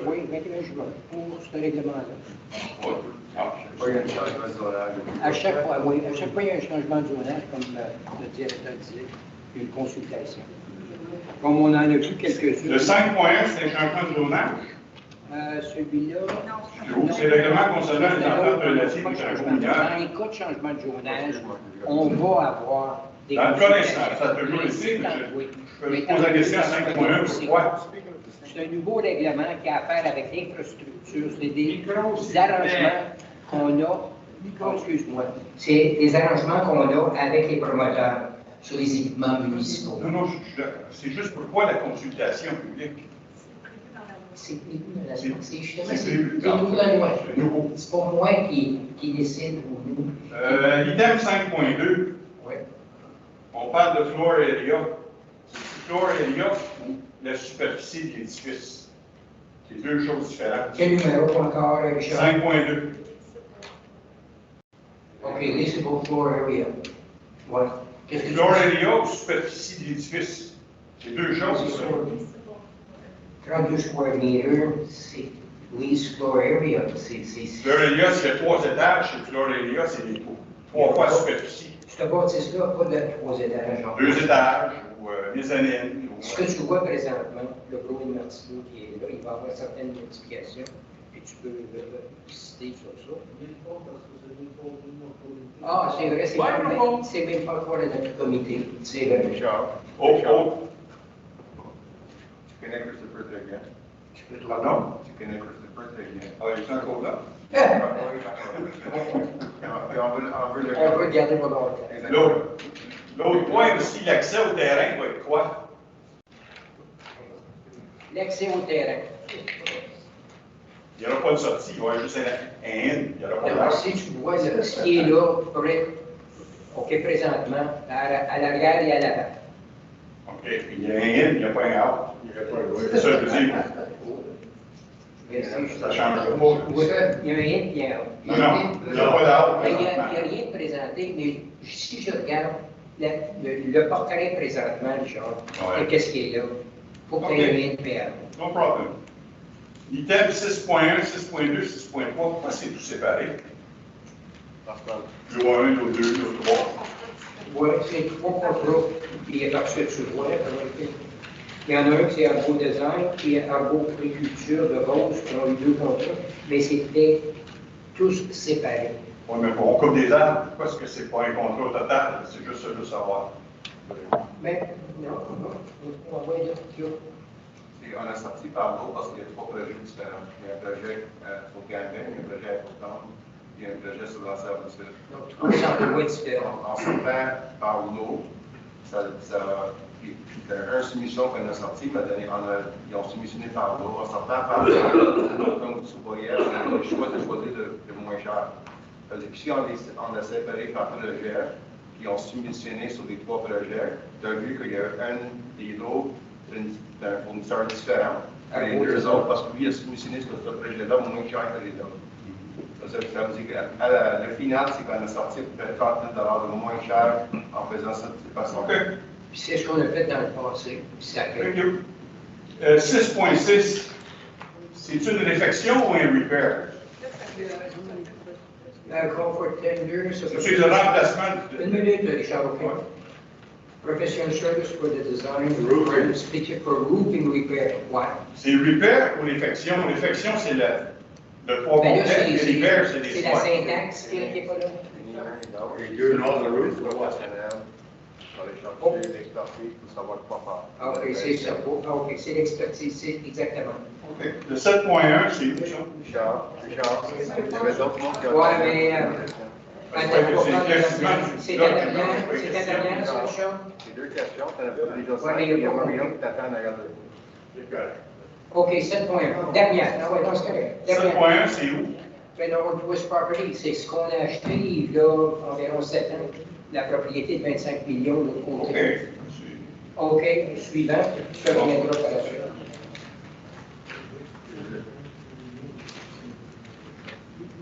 [SPEAKER 14] Ou,
[SPEAKER 1] Oui, 21 juin, pour ce règlement-là.
[SPEAKER 14] ouais. Ah,
[SPEAKER 6] Pas eu un changement de zonage.
[SPEAKER 1] À chaque fois, oui, à chaque fois, il y a un changement de zonage, comme le directeur disait, une consultation. Comme on en a vu quelques-unes.
[SPEAKER 14] Le 5.1, c'est un changement de zonage?
[SPEAKER 1] Celui-là.
[SPEAKER 14] C'est le règlement concernant les ententes relatives aux travaux mineurs.
[SPEAKER 1] Dans les cas de changement de zonage, on va avoir des.
[SPEAKER 14] Dans le cas d'instant, ça a toujours été, mais je peux poser la question à 5.1, pourquoi?
[SPEAKER 1] C'est un nouveau règlement qui a à faire avec l'infrastructure. C'est des arrangements qu'on a. Oh, excuse-moi. C'est des arrangements qu'on a avec les promoteurs sur les équipements municipaux.
[SPEAKER 14] Non, c'est juste pourquoi la consultation publique?
[SPEAKER 1] C'est justement,
[SPEAKER 14] C'est
[SPEAKER 1] c'est tout la loi. C'est pas moi qui décide pour nous.
[SPEAKER 14] Item 5.2.
[SPEAKER 1] Oui.
[SPEAKER 14] On parle de floor area. Floor area ou la superficie de l'édifice. C'est deux choses différentes.
[SPEAKER 1] Quel numéro encore, Richard?
[SPEAKER 14] 5.2.
[SPEAKER 1] OK, leasable floor area. Ouais. Qu'est-ce que tu
[SPEAKER 14] Floor
[SPEAKER 1] dis?
[SPEAKER 14] area ou superficie de l'édifice. C'est deux choses. Ça.
[SPEAKER 1] 32 square meters, c'est lease floor area.
[SPEAKER 14] Floor area, s'il y a 3 étages, c'est floor area, c'est les 3 fois superficie.
[SPEAKER 1] Ce bâtisse-là, pas de 3 étages.
[SPEAKER 14] 2 étages, ou mezzanine.
[SPEAKER 1] Ce que tu vois présentement, le gros Martineau qui est là, il va avoir certaines modifications. Et tu peux citer sur ça. Ah, c'est vrai, c'est même pas encore dans notre comité. C'est vrai.
[SPEAKER 6] Richard.
[SPEAKER 14] Oh.
[SPEAKER 6] Tu connais Christopher Teguen?
[SPEAKER 1] Tu peux
[SPEAKER 14] Pardon?
[SPEAKER 6] Tu connais Christopher Teguen?
[SPEAKER 14] Ah, il est encore là?
[SPEAKER 6] On veut le.
[SPEAKER 1] On veut garder volontaire.
[SPEAKER 14] L'autre point aussi, l'accès au terrain va être quoi?
[SPEAKER 1] L'accès au terrain.
[SPEAKER 14] Il n'y aura pas de sortie, il va y avoir juste un in, il n'y aura pas
[SPEAKER 1] Alors,
[SPEAKER 14] de
[SPEAKER 1] si tu vois là, ce qui est là, prêt, OK, présentement, à l'arrière et à l'avant.
[SPEAKER 14] OK, puis il y a un in, il n'y a pas un out. C'est ça que je veux dire.
[SPEAKER 1] Merci.
[SPEAKER 14] Ça change pas.
[SPEAKER 1] Oui, il y a un in et un out.
[SPEAKER 14] Non, il n'y a pas
[SPEAKER 1] Il n'y
[SPEAKER 14] d'out.
[SPEAKER 1] a rien de présenté, mais si je regarde le portrait présentement, Richard,
[SPEAKER 14] Ouais.
[SPEAKER 1] et qu'est-ce qui est là, il faut qu'il y ait un in et un out.
[SPEAKER 14] No problem. Item 6.1, 6.2, 6.3, pourquoi c'est tout séparé? Jour 1, jour 2, jour 3.
[SPEAKER 1] Oui, c'est 3 contrats, puis parce que tu vois, il y en a un qui est agro-design, qui est agro-agriculture de Rose, qui ont eu 2 contrats, mais c'était tous séparés.
[SPEAKER 14] Oui, mais on coupe des arbres, pourquoi est-ce que c'est pas un contrat au total? C'est juste ça de savoir.
[SPEAKER 1] Mais non, on va dire que
[SPEAKER 6] On a sorti par l'eau parce qu'il y a 3 projets différents. Il y a un projet au Gambin, il y a un projet à Courtande, il y a un projet sur l'ensemble du sud.
[SPEAKER 1] donc 3 endroits différents.
[SPEAKER 6] En sortant par l'eau, puis un soumission qu'on a sorti, ils ont soumissionné par l'eau. En sortant par l'eau, comme vous voyez, on a le choix de choisir le moins cher. Puis si on a séparé par projet, puis on soumissionné sur les 3 projets, tu as vu qu'il y a un des lots d'un fournisseur différent que les 2 autres, parce que lui a soumissionné sur ce projet-là moins cher que les autres. Ça veut dire que le final, c'est qu'on a sorti peut-être 30 000 de moins cher en faisant ça de cette façon.
[SPEAKER 14] OK.
[SPEAKER 1] Puis c'est ce qu'on a fait dans le passé, puis ça fait.
[SPEAKER 14] Thank you. 6.6, c'est une réfection ou un repair?
[SPEAKER 1] Comfort tender, ça
[SPEAKER 14] C'est le remplacement
[SPEAKER 1] Une minute, Richard, OK? Professional service for the design, roof, speaking for roofing repair. Ouais.
[SPEAKER 14] C'est repair ou réfection? Réfection, c'est le poids
[SPEAKER 1] Ben là,
[SPEAKER 14] complet, et repair, c'est
[SPEAKER 1] c'est
[SPEAKER 14] les
[SPEAKER 1] la
[SPEAKER 14] soins.
[SPEAKER 1] syntaxe qui n'est pas là.
[SPEAKER 6] Les 2 noms de roof, le personnel, pour aller chercher l'expertise pour savoir quoi faire.
[SPEAKER 1] Ah, OK, c'est ça. Ah, OK, c'est l'expertise, c'est exactement.
[SPEAKER 14] OK. Le 7.1, c'est où ça?
[SPEAKER 6] Richard, il y avait d'autres mondes qui ont...
[SPEAKER 1] Ouais, mais.
[SPEAKER 14] C'est quasiment
[SPEAKER 1] C'est
[SPEAKER 14] du
[SPEAKER 1] la
[SPEAKER 14] bloc,
[SPEAKER 1] dernière,
[SPEAKER 14] oui.
[SPEAKER 1] c'est la dernière, ça, Richard?
[SPEAKER 6] C'est 2 questions, tu en as pas déjà
[SPEAKER 1] Ouais,
[SPEAKER 6] 5,
[SPEAKER 1] mais
[SPEAKER 6] il y a pas rien qui t'attend à regarder.
[SPEAKER 14] C'est correct.
[SPEAKER 1] OK, 7.1. Dernière. Ah, ouais, non, c'est correct. Dernière.
[SPEAKER 14] 7.1, c'est où?
[SPEAKER 1] Ben, Northwest Property, c'est ce qu'on a acheté il y a environ 7 ans. La propriété de 25 millions de l'autre
[SPEAKER 14] OK.
[SPEAKER 1] côté. OK, suivant, je reviendrai par la suite.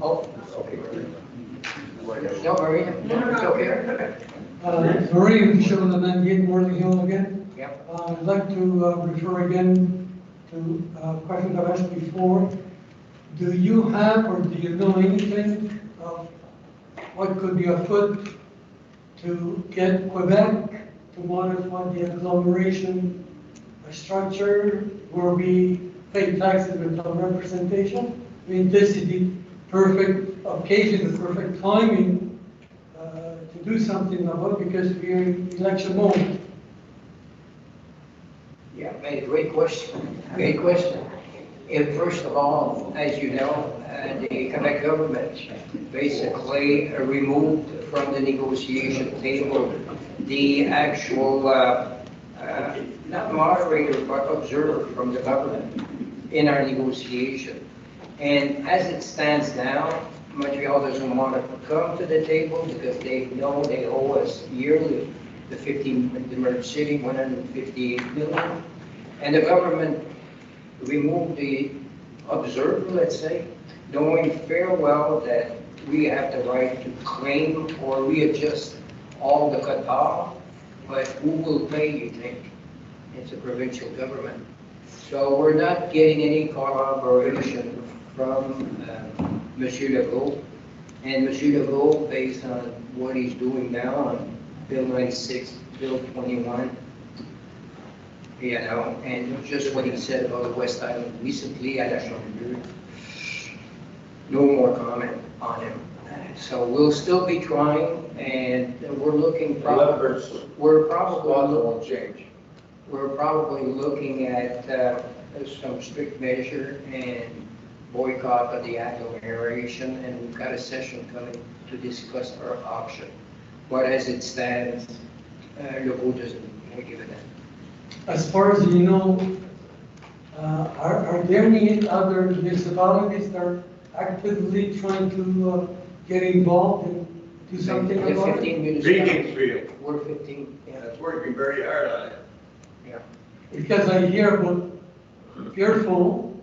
[SPEAKER 1] Oh, OK. No, Maria? It's okay.
[SPEAKER 9] Marie, we show the man getting Worthy Hill again.
[SPEAKER 1] Yep.
[SPEAKER 9] I'd like to refer again to questions I've asked before. Do you have or do you know anything of what could be afoot to get Quebec to modify the agglomeration structure where we pay taxes without representation. I mean, this is the perfect occasion, the perfect timing to do something about it because we are in election mode.
[SPEAKER 1] Yeah, great question, great question. First of all, as you know, the Quebec government basically removed from the negotiation table the actual, not moderator, but observer from the government in our negotiation. And as it stands now, Montreal doesn't want to come to the table because they know they owe us yearly the merged city, 158 million. And the government removed the observer, let's say, knowing fair well that we have the right to claim or readjust all the quota, but who will pay, you think? It's a provincial government. So we're not getting any collaboration from Monsieur Legault. And Monsieur Legault, based on what he's doing now on Bill 96, Bill 21, you know, and just what he said about the West Island recently at la Chambre, no more comment on him. So we'll still be trying, and we're looking probably,
[SPEAKER 3] won't change.
[SPEAKER 1] we're probably looking at some strict measure and boycott of the agglomeration, and we've got a session coming to discuss our option. But as it stands, Legault doesn't give it that.
[SPEAKER 9] As far as you know, are there any other municipalities that are actively trying to get involved and do something about it?
[SPEAKER 1] 15 municipalities.
[SPEAKER 3] Beaconsfield,
[SPEAKER 1] We're 15, yeah.
[SPEAKER 3] that's working very hard on it.
[SPEAKER 1] Yeah.
[SPEAKER 9] Because I hear about Pierreful,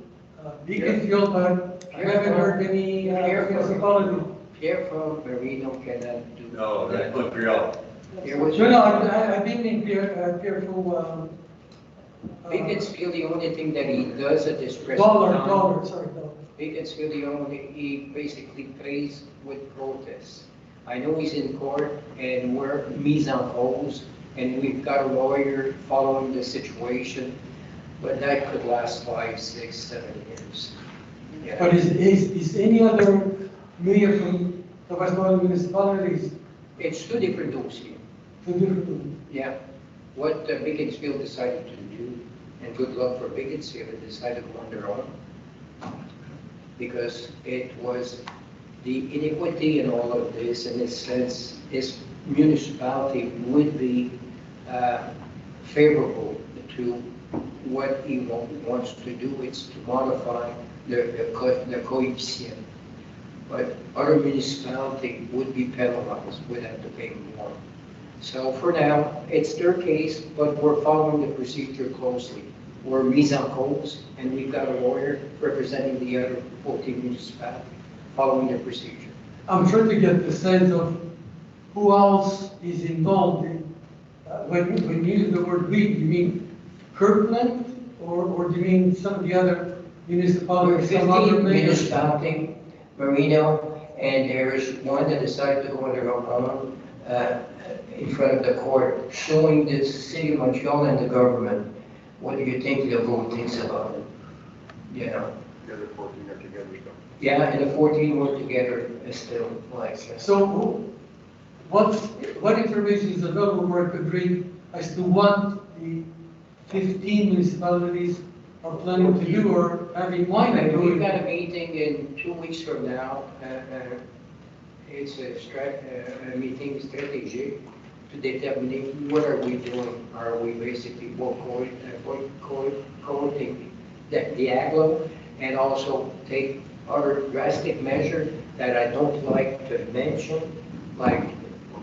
[SPEAKER 9] Beaconsfield, but I haven't heard any municipality.
[SPEAKER 1] Pierreful, Marino cannot do.
[SPEAKER 3] No, that's Montreal.
[SPEAKER 9] No, I've been in Pierreful.
[SPEAKER 1] Beaconsfield, the only thing that he does at this present
[SPEAKER 9] Dollar,
[SPEAKER 1] time.
[SPEAKER 9] sorry.
[SPEAKER 1] Beaconsfield, he basically pays with protests. I know he's in court and we're mise en cause, and we've got a lawyer following the situation, but that could last 5, 6, 7 years. Yeah.
[SPEAKER 9] But is any other mayor from the West Island municipalities?
[SPEAKER 1] It's two different dossiers.
[SPEAKER 9] Two different.
[SPEAKER 1] Yeah. What Beaconsfield decided to do, and good luck for Beaconsfield, they decided to go on their own. Because it was the inequity in all of this, in this sense, this municipality would be favorable to what he wants to do. It's to modify the coefficient. But other municipality would be penalized, would have to pay more. So for now, it's their case, but we're following the procedure closely. We're mise en cause, and we've got a lawyer representing the other 14 municipalities, following the procedure.
[SPEAKER 9] I'm trying to get the sense of who else is involved in, when you use the word we, do you mean Kirkland, or do you mean some of the other municipalities?
[SPEAKER 1] We're
[SPEAKER 9] some other
[SPEAKER 1] 15
[SPEAKER 9] mayors?
[SPEAKER 1] municipality, Marino, and there's one that decided to go on their own in front of the court, showing the city of Montreal and the government. What do you think the vote thinks about it? You know?
[SPEAKER 3] The other 14 are together still.
[SPEAKER 1] Yeah, and the 14 work together still, like.
[SPEAKER 9] So what information is available where I could read as to what the 15 municipalities are planning to do or have in mind?
[SPEAKER 1] We've got a meeting in 2 weeks from now. It's a meeting strategic to determine what are we doing. Are we basically boycotting the aglo, and also take other drastic measures that I don't like to mention, like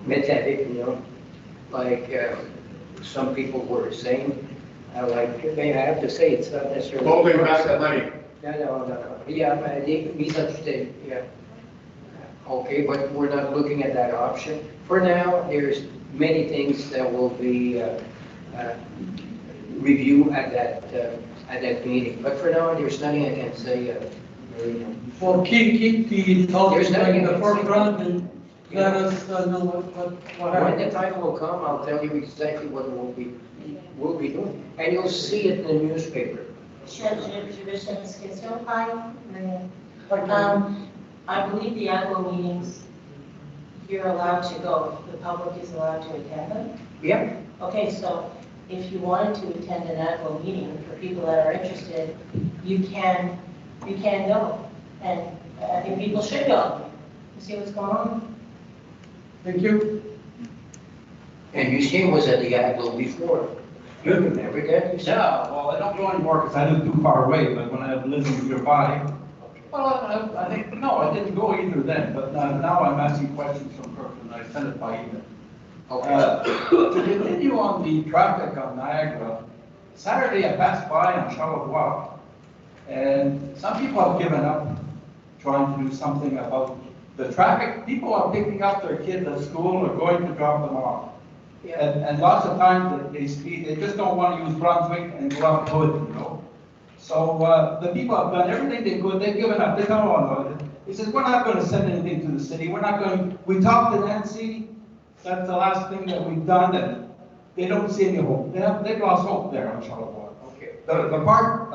[SPEAKER 1] metallic, you know, like some people were saying. Like, I have to say, it's not necessarily.
[SPEAKER 3] Holding back the money.
[SPEAKER 1] No. Yeah, mise en tutelle, yeah. Okay, but we're not looking at that option. For now, there's many things that will be reviewed at that meeting. But for now, there's nothing I can say.
[SPEAKER 9] Well, keep the topic
[SPEAKER 1] nothing
[SPEAKER 9] in
[SPEAKER 1] I
[SPEAKER 9] the
[SPEAKER 1] can
[SPEAKER 9] forefront
[SPEAKER 1] say.
[SPEAKER 9] and let us know what
[SPEAKER 1] When
[SPEAKER 9] happened.
[SPEAKER 1] the time will come, I'll tell you exactly what we'll be doing. And you'll see it in the newspaper.
[SPEAKER 5] Je vais chercher cette question. Hi. I believe the annual meetings, you're allowed to go, the public is allowed to attend them?
[SPEAKER 1] Yeah.
[SPEAKER 5] Okay, so if you wanted to attend an annual meeting, for people that are interested, you can go. And I think people should go, to see what's going on.
[SPEAKER 9] Thank you.
[SPEAKER 1] And you see, was at the Aglo before. You can never get.
[SPEAKER 7] Yeah, well, I don't go anymore because I live too far away, but when I lived nearby, well, I think, no, I didn't go either then, but now I'm asking questions from Kirkland, I sent it by email. To continue on the traffic on Niagara, Saturday I passed by on Charlevoix, and some people have given up trying to do something about the traffic. People are picking up their kids at school or going to drop them off. And lots of times they speed, they just don't want to use Brunswick and go up Hood, you know? So the people have done everything they could, they've given up, they don't want to. He says, we're not going to send anything to the city, we're not going, we talked to Nancy, that's the last thing that we've done, and they don't see any hope. They've lost hope there on Charlevoix.
[SPEAKER 1] Okay.
[SPEAKER 7] The part,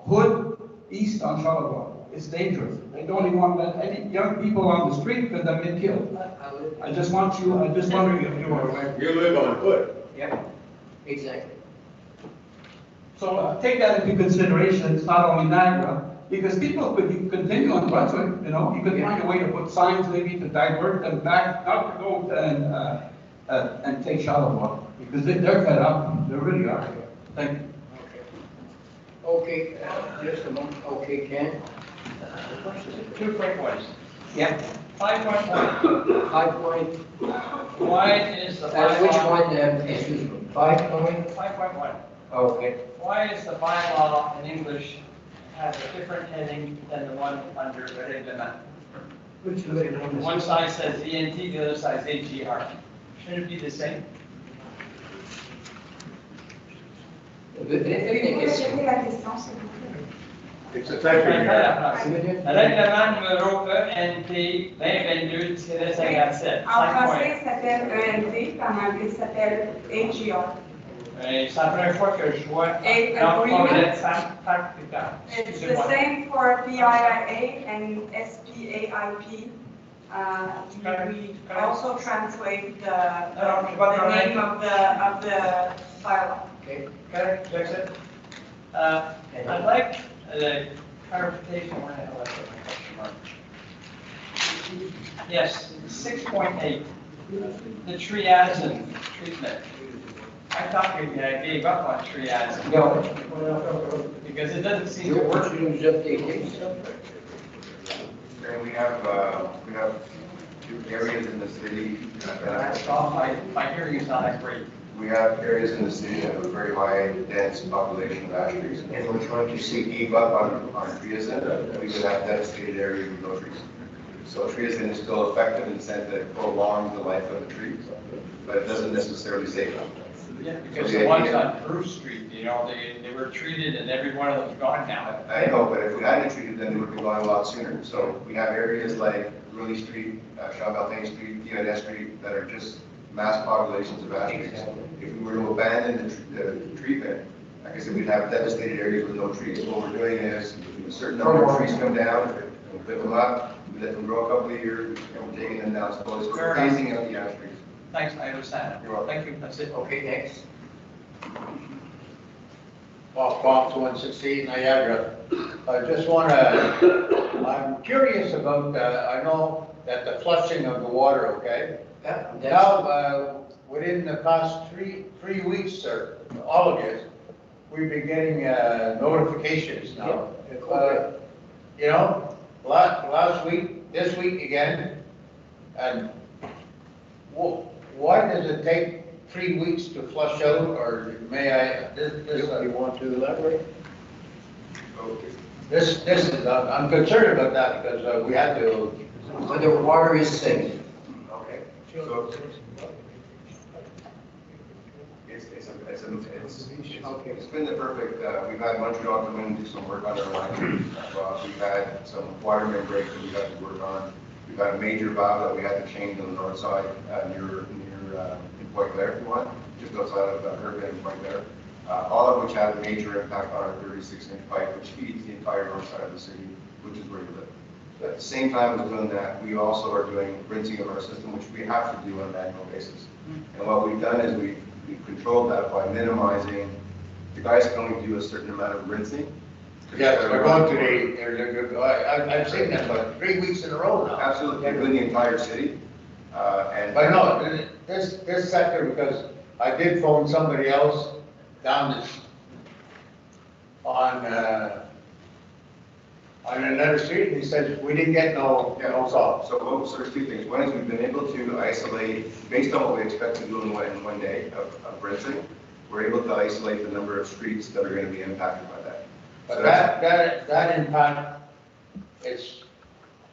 [SPEAKER 7] Hood, east on Charlevoix, it's dangerous. They don't even want to let any young people on the street because they'll get killed. I'm just wondering if you are aware.
[SPEAKER 3] You live on Hood.
[SPEAKER 1] Yeah, exactly.
[SPEAKER 7] So take that into consideration, it's not only Niagara, because people could continue on Brunswick, you know, you could find a way to put signs maybe to divert them back, not to go and take Charlevoix, because they're fed up, they really are. Thank you.
[SPEAKER 1] Okay, just a moment. Okay, Ken?
[SPEAKER 10] Two quick ones.
[SPEAKER 1] Yeah.
[SPEAKER 10] 5.1.
[SPEAKER 1] 5 point,
[SPEAKER 10] Why is the
[SPEAKER 1] which
[SPEAKER 10] bylaw?
[SPEAKER 1] one, excuse me, 5 point?
[SPEAKER 10] 5.1.
[SPEAKER 1] Okay.
[SPEAKER 10] Why is the bylaw in English has a different heading than the one under reglement?
[SPEAKER 1] Which one?
[SPEAKER 10] One side says ENT, the other side says AGR. Shouldn't it be the same?
[SPEAKER 2] Répétez la question, s'il vous plaît.
[SPEAKER 3] It's a type of
[SPEAKER 10] Règlement numéro ENT 2022-57.
[SPEAKER 2] En français, il s'appelle ENT, puis en anglais, il s'appelle AGR.
[SPEAKER 10] C'est la première fois que je vois
[SPEAKER 2] A agreement. It's the
[SPEAKER 10] Excusez-moi.
[SPEAKER 2] same for PIIA and SPAIP. We also translate the name of the bylaw.
[SPEAKER 1] Okay.
[SPEAKER 10] Okay, fix it. I'd like a clarification. Where the hell is it? My question mark. Yes, 6.8, the triazine treatment. I thought we gave up on triazine.
[SPEAKER 1] No.
[SPEAKER 10] Because it doesn't seem to work.
[SPEAKER 6] And we have two areas in the city
[SPEAKER 10] My hearing is not that great.
[SPEAKER 6] We have areas in the city that have a very high dense population of ash trees.
[SPEAKER 1] And we're trying to
[SPEAKER 6] We
[SPEAKER 1] see.
[SPEAKER 6] gave up on trees, and we could have devastated areas with no trees. So triazine is still effective in the sense that it prolongs the life of the tree, but it doesn't necessarily save them.
[SPEAKER 10] Yeah, because the ones on Bruce Street, you know, they were treated and every one of them's gone now.
[SPEAKER 6] I know, but if we hadn't treated them, they would have been gone a lot sooner. So we have areas like Willie Street, Jean-Beltain Street, PIS Street, that are just mass populations of ash trees. If we were to abandon the treatment, like I said, we'd have devastated areas with no trees. What we're doing is, a certain number of trees come down, and we pick them up, we let them grow a couple of years, and we're taking them down slowly, so we're phasing out the ash trees.
[SPEAKER 10] Thanks, I understand.
[SPEAKER 6] You're welcome.
[SPEAKER 10] Thank you, that's it.
[SPEAKER 1] Okay, next.
[SPEAKER 3] Bob Fox, 116 Niagara. I just want to, I'm curious about, I know that the flushing of the water, okay?
[SPEAKER 1] Yeah,
[SPEAKER 3] Now, within the past three weeks, sir, all of you, we've been getting notifications now. You know, last week, this week again, and why does it take 3 weeks to flush out, or may I, you want to elaborate?
[SPEAKER 6] Okay.
[SPEAKER 3] This is, I'm concerned about that, because we had to.
[SPEAKER 1] Whether water is safe.
[SPEAKER 6] Okay. So it's been the perfect, we've had Montreal come in and do some work on our line. We've had some water main breaks that we've had to work on. We've had a major valve that we had to change on the north side near in Point Claire, if you want, just outside of Herb and Point Claire. all of which have a major impact on our 36-inch pipe, which feeds the entire north side of the city, which is where we live. But at the same time as doing that, we also are doing rinsing of our system, which we have to do on an annual basis. And what we've done is we've controlled that by minimizing, the guys can only do a certain amount of rinsing.
[SPEAKER 3] Yes, we're going to I've seen them about 3 weeks in a row now.
[SPEAKER 6] Absolutely, they're doing the entire city.
[SPEAKER 3] But no, this sector, because I did phone somebody else down on another street, and he said, we didn't get no call.
[SPEAKER 6] So there's two things. One is we've been able to isolate, based on what we expect to do in one day of rinsing, we're able to isolate the number of streets that are going to be impacted by that.
[SPEAKER 3] But that impact is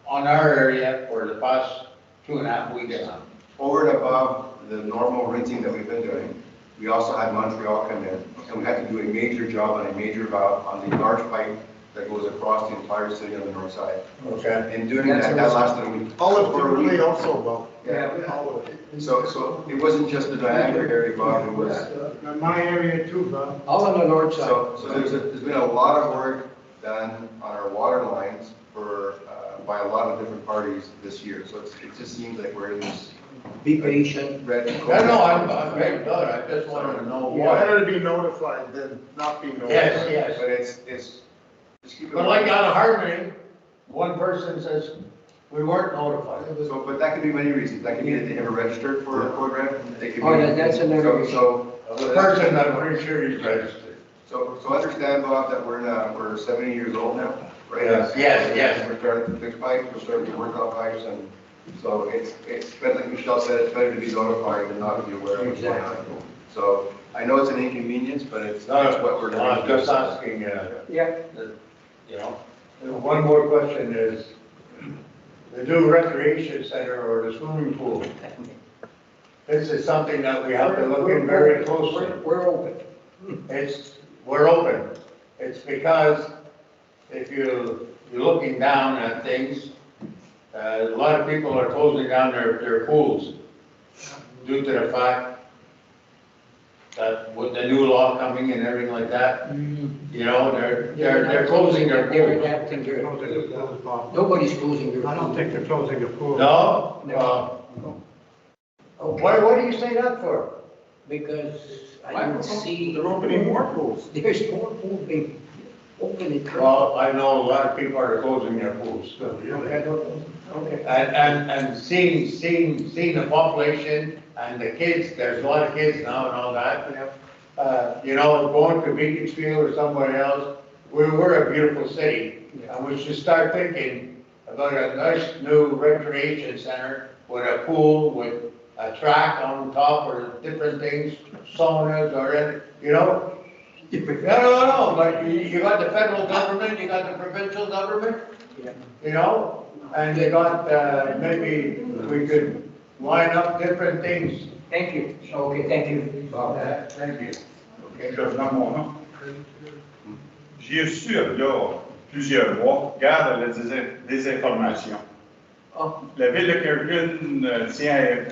[SPEAKER 3] on our area for the past 2.5 weeks now.
[SPEAKER 6] Over and above the normal rinsing that we've been doing, we also had Montreal come in, and we had to do a major job on a major valve on the large pipe that goes across the entire city on the north side.
[SPEAKER 3] Okay.
[SPEAKER 6] And doing that lasted a week.
[SPEAKER 12] All of Kimberley also, Bob.
[SPEAKER 6] Yeah.
[SPEAKER 12] All of it.
[SPEAKER 6] So it wasn't just the diameter area, Bob, it was.
[SPEAKER 4] In my area too, Bob.
[SPEAKER 1] All on the north side.
[SPEAKER 6] So there's been a lot of work done on our water lines by a lot of different parties this year. So it just seems like we're in this.
[SPEAKER 1] Be patient.
[SPEAKER 6] Red.
[SPEAKER 3] No, I'm very good. I just wanted to know
[SPEAKER 12] Yeah,
[SPEAKER 3] what.
[SPEAKER 12] better to be notified than not be notified.
[SPEAKER 3] Yes.
[SPEAKER 6] But it's. Just keep in
[SPEAKER 3] But like
[SPEAKER 6] mind.
[SPEAKER 3] out of Harmony, one person says, we weren't notified.
[SPEAKER 6] So, but that could be many reasons. That could be that they never registered for a program. They could be.
[SPEAKER 1] Oh, that's another issue.
[SPEAKER 6] So,
[SPEAKER 3] The person, I'm pretty sure he's registered.
[SPEAKER 6] so understand, Bob, that we're 70 years old now, right?
[SPEAKER 3] Yes.
[SPEAKER 6] We're starting to fix pipes, we're starting to work on pipes, and so it's better, like Michelle said, it's better to be notified than not to be aware of what's going on. So I know it's an inconvenience, but it's what we're doing.
[SPEAKER 3] I'm just asking,
[SPEAKER 1] Yeah.
[SPEAKER 3] you know. And one more question is, the new recreation center or the swimming pool, this is something that we have to look in very closely.
[SPEAKER 1] We're open.
[SPEAKER 3] We're open. It's because if you're looking down at things, a lot of people are closing down their pools due to the fact that with the new law coming and everything like that, you know, they're closing their
[SPEAKER 1] They're
[SPEAKER 3] pools.
[SPEAKER 1] adapting their,
[SPEAKER 4] Closing the pool, Bob.
[SPEAKER 1] nobody's closing their.
[SPEAKER 4] I don't think they're closing the pool.
[SPEAKER 3] No?
[SPEAKER 1] Okay.
[SPEAKER 3] What do you say that for?
[SPEAKER 1] Because I don't see.
[SPEAKER 12] They're opening more pools.
[SPEAKER 1] There's more pool being open and closed.
[SPEAKER 3] Well, I know a lot of people are closing their pools.
[SPEAKER 1] Okay.
[SPEAKER 3] And seeing the population and the kids, there's a lot of kids now and all that. You know, going to Beaconsfield or somewhere else, we're a beautiful city. And we should start thinking about a nice new recreation center with a pool, with a track on top or different things, saunas or, you know. No, but you got the federal government, you got the provincial government, you know, and you got, maybe we could line up different things.
[SPEAKER 1] Thank you. Okay, thank you.
[SPEAKER 3] Thank you.
[SPEAKER 14] Je reprends mon nom. J'ai reçu, il y a plusieurs mois, garde la désinformation. La ville de Kirkland tient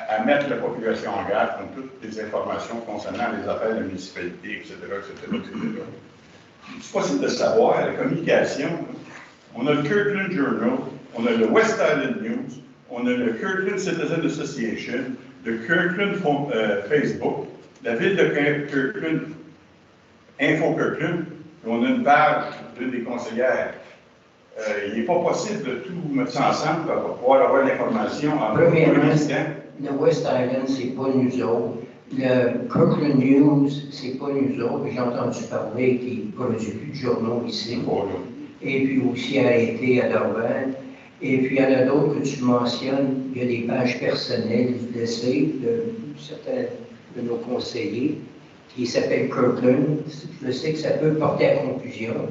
[SPEAKER 14] à mettre la population en garde contre toutes les informations concernant les affaires de la municipalité, etc. C'est possible de savoir, la communication, on a le Kirkland Journal, on a le West Island News, on a le Kirkland Citizen Association, le Kirkland Facebook, la ville de Kirkland, Info Kirkland, et on a une page d'une des conseillères. Il n'est pas possible de tout mettre ça ensemble pour pouvoir avoir l'information en
[SPEAKER 1] Premièrement,
[SPEAKER 14] instant.
[SPEAKER 1] le West Island, c'est pas nous autres. Le Kirkland News, c'est pas nous autres. J'ai entendu parler qu'ils ne produisent plus de journaux ici. Et puis aussi arrêté à Dorval. Et puis il y en a d'autres que tu mentionnes. Il y a des pages personnelles de certains de nos conseillers qui s'appellent Kirkland. Je sais que ça peut porter à confusion.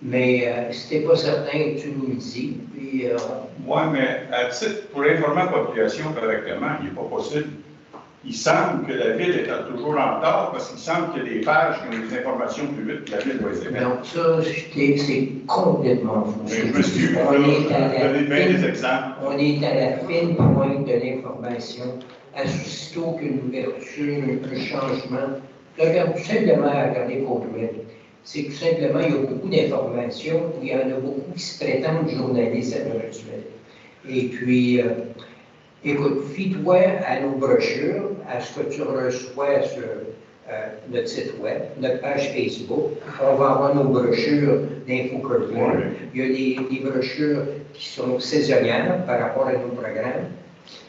[SPEAKER 1] Mais si t'es pas certain, tu nous le dis. Puis,
[SPEAKER 14] Oui, mais à titre, pour informer la population correctement, il n'est pas possible. Il semble que la ville est toujours en retard parce qu'il semble qu'il y a des pages qui ont des informations plus vite que la ville doit les émettre.
[SPEAKER 1] donc ça, c'est complètement faux.
[SPEAKER 14] Mais je me suis dit,
[SPEAKER 1] On est à
[SPEAKER 14] donner bien des exemples.
[SPEAKER 1] on est à la fine pointe de l'information. Aussitôt qu'une ouverture, un changement, regarde tout simplement à regarder Courriel. C'est tout simplement, il y a beaucoup d'informations, il y en a beaucoup qui se prétendent journalistes à l'heure actuelle. Et puis, écoute, fie-toi à nos brochures, à ce que tu reçois sur notre site web, notre page Facebook. On va avoir nos brochures d'info Kirkland. Il y a des brochures qui sont saisonnières par rapport à nos programmes.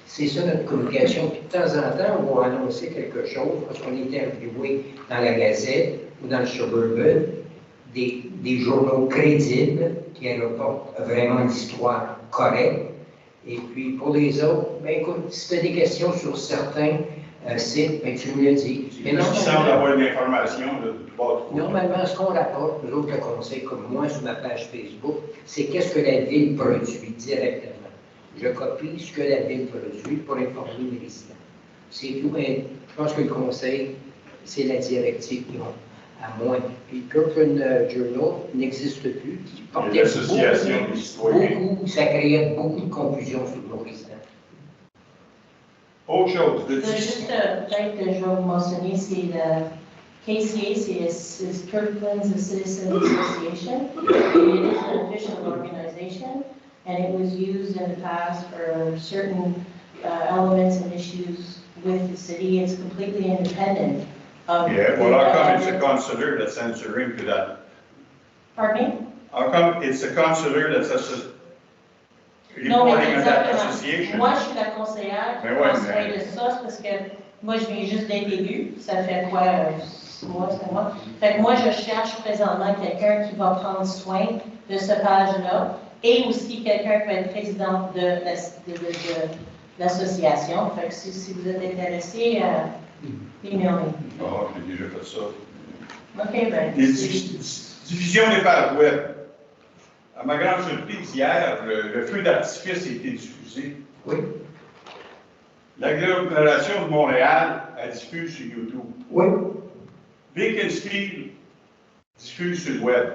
[SPEAKER 1] C'est ça notre communication. Puis de temps en temps, on va annoncer quelque chose parce qu'on est interviewé dans la Gazette ou dans le Suburban, des journaux crédibles qui rapportent vraiment l'histoire correcte. Et puis pour les autres, ben écoute, si tu as des questions sur certains sites, ben tu me le dis.
[SPEAKER 14] Mais non, il semble avoir une information du bord.
[SPEAKER 1] Normalement, ce qu'on rapporte, nous autres, le conseil, comme moi, sur ma page Facebook, c'est qu'est-ce que la ville produit directement. Je copie ce que la ville produit pour informer les résidents. C'est tout, mais je pense que le conseil, c'est la directive qu'ils ont, à moins. Puis Kirkland Journal n'existe plus.
[SPEAKER 14] L'association des citoyens.
[SPEAKER 1] Ça créait beaucoup de confusion sur nos résidents.
[SPEAKER 14] Autre chose.
[SPEAKER 5] Juste peut-être que je vais vous mentionner, c'est le KCA, c'est Kirkland's Citizen Association. It is an official organization, and it was used in the past for certain elements and issues with the city. It's completely independent of.
[SPEAKER 14] Yeah, well, how come it's a consular that's censoring to that?
[SPEAKER 5] Pardon me?
[SPEAKER 14] How come it's a consular that's
[SPEAKER 5] Non, mais
[SPEAKER 14] reporting on that
[SPEAKER 5] exactement.
[SPEAKER 14] association?
[SPEAKER 5] Moi, je suis la conseillère
[SPEAKER 14] Mais
[SPEAKER 5] qui
[SPEAKER 14] ouais,
[SPEAKER 5] conseille de ça, c'est parce que moi, je viens juste d'être élue. Ça fait quoi, 6 mois, 5 mois? Fait que moi, je cherche présentement quelqu'un qui va prendre soin de ce page-là et aussi quelqu'un qui va être président de l'association. Fait que si vous êtes intéressé, emailez.
[SPEAKER 14] Oh, j'ai déjà fait ça.
[SPEAKER 5] OK, ben.
[SPEAKER 14] Division des pages web. À ma grande surprise, hier, le feu d'artifice a été diffusé.
[SPEAKER 1] Oui.
[SPEAKER 14] L'agglomération de Montréal a diffusé sur YouTube.
[SPEAKER 1] Oui.
[SPEAKER 14] Beaconsfield diffuse sur le web.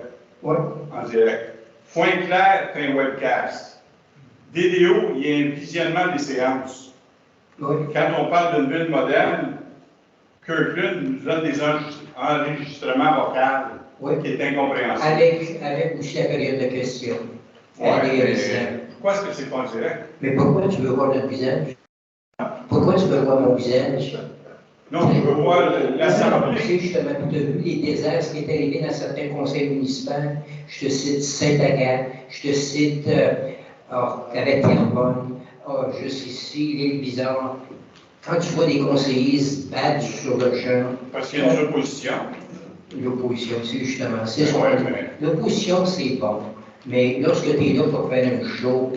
[SPEAKER 1] Oui.
[SPEAKER 14] En direct. Pointe-Claire fait un webcast. DDO, il y a un visionnement des séances.
[SPEAKER 1] Oui.
[SPEAKER 14] Quand on parle d'une ville moderne, Kirkland nous donne des enregistrements vocaux.
[SPEAKER 1] Oui.
[SPEAKER 14] Qui est incompréhensible.
[SPEAKER 1] Avec aussi la période de questions.
[SPEAKER 14] Ouais, pourquoi est-ce que c'est pas en direct?
[SPEAKER 1] Mais pourquoi tu veux voir notre visage? Pourquoi tu veux voir mon visage?
[SPEAKER 14] Non, je veux voir l'Assemblée.
[SPEAKER 1] Tu sais, justement, tu as vu les désastres qui est arrivé dans certains conseils municipaux. Je te cite Sainte-Agathe, je te cite Cavette-Carbone, juste ici, l'île Bizarre. Quand tu vois des conseillers se battre sur le champ.
[SPEAKER 14] Parce qu'il y a une opposition.
[SPEAKER 1] L'opposition, c'est justement, c'est son. L'opposition, c'est bon. Mais lorsque tu es là pour faire un show,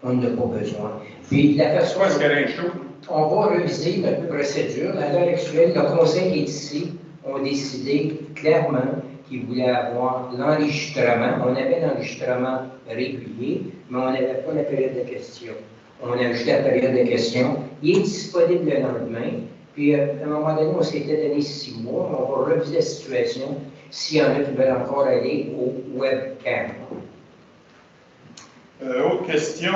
[SPEAKER 1] on n'a pas besoin. Puis la façon.
[SPEAKER 14] Pourquoi est-ce qu'il y a un show?
[SPEAKER 1] On va réviser notre procédure. À l'heure actuelle, le conseil qui est ici ont décidé clairement qu'ils voulaient avoir l'enregistrement. On avait l'enregistrement régulier, mais on n'avait pas la période de questions. On a ajouté la période de questions. Il est disponible le lendemain. Puis, à un moment donné, on s'était donné 6 mois, mais on va reviser la situation s'il y en a qui veulent encore aller au webcam.
[SPEAKER 14] Autre question.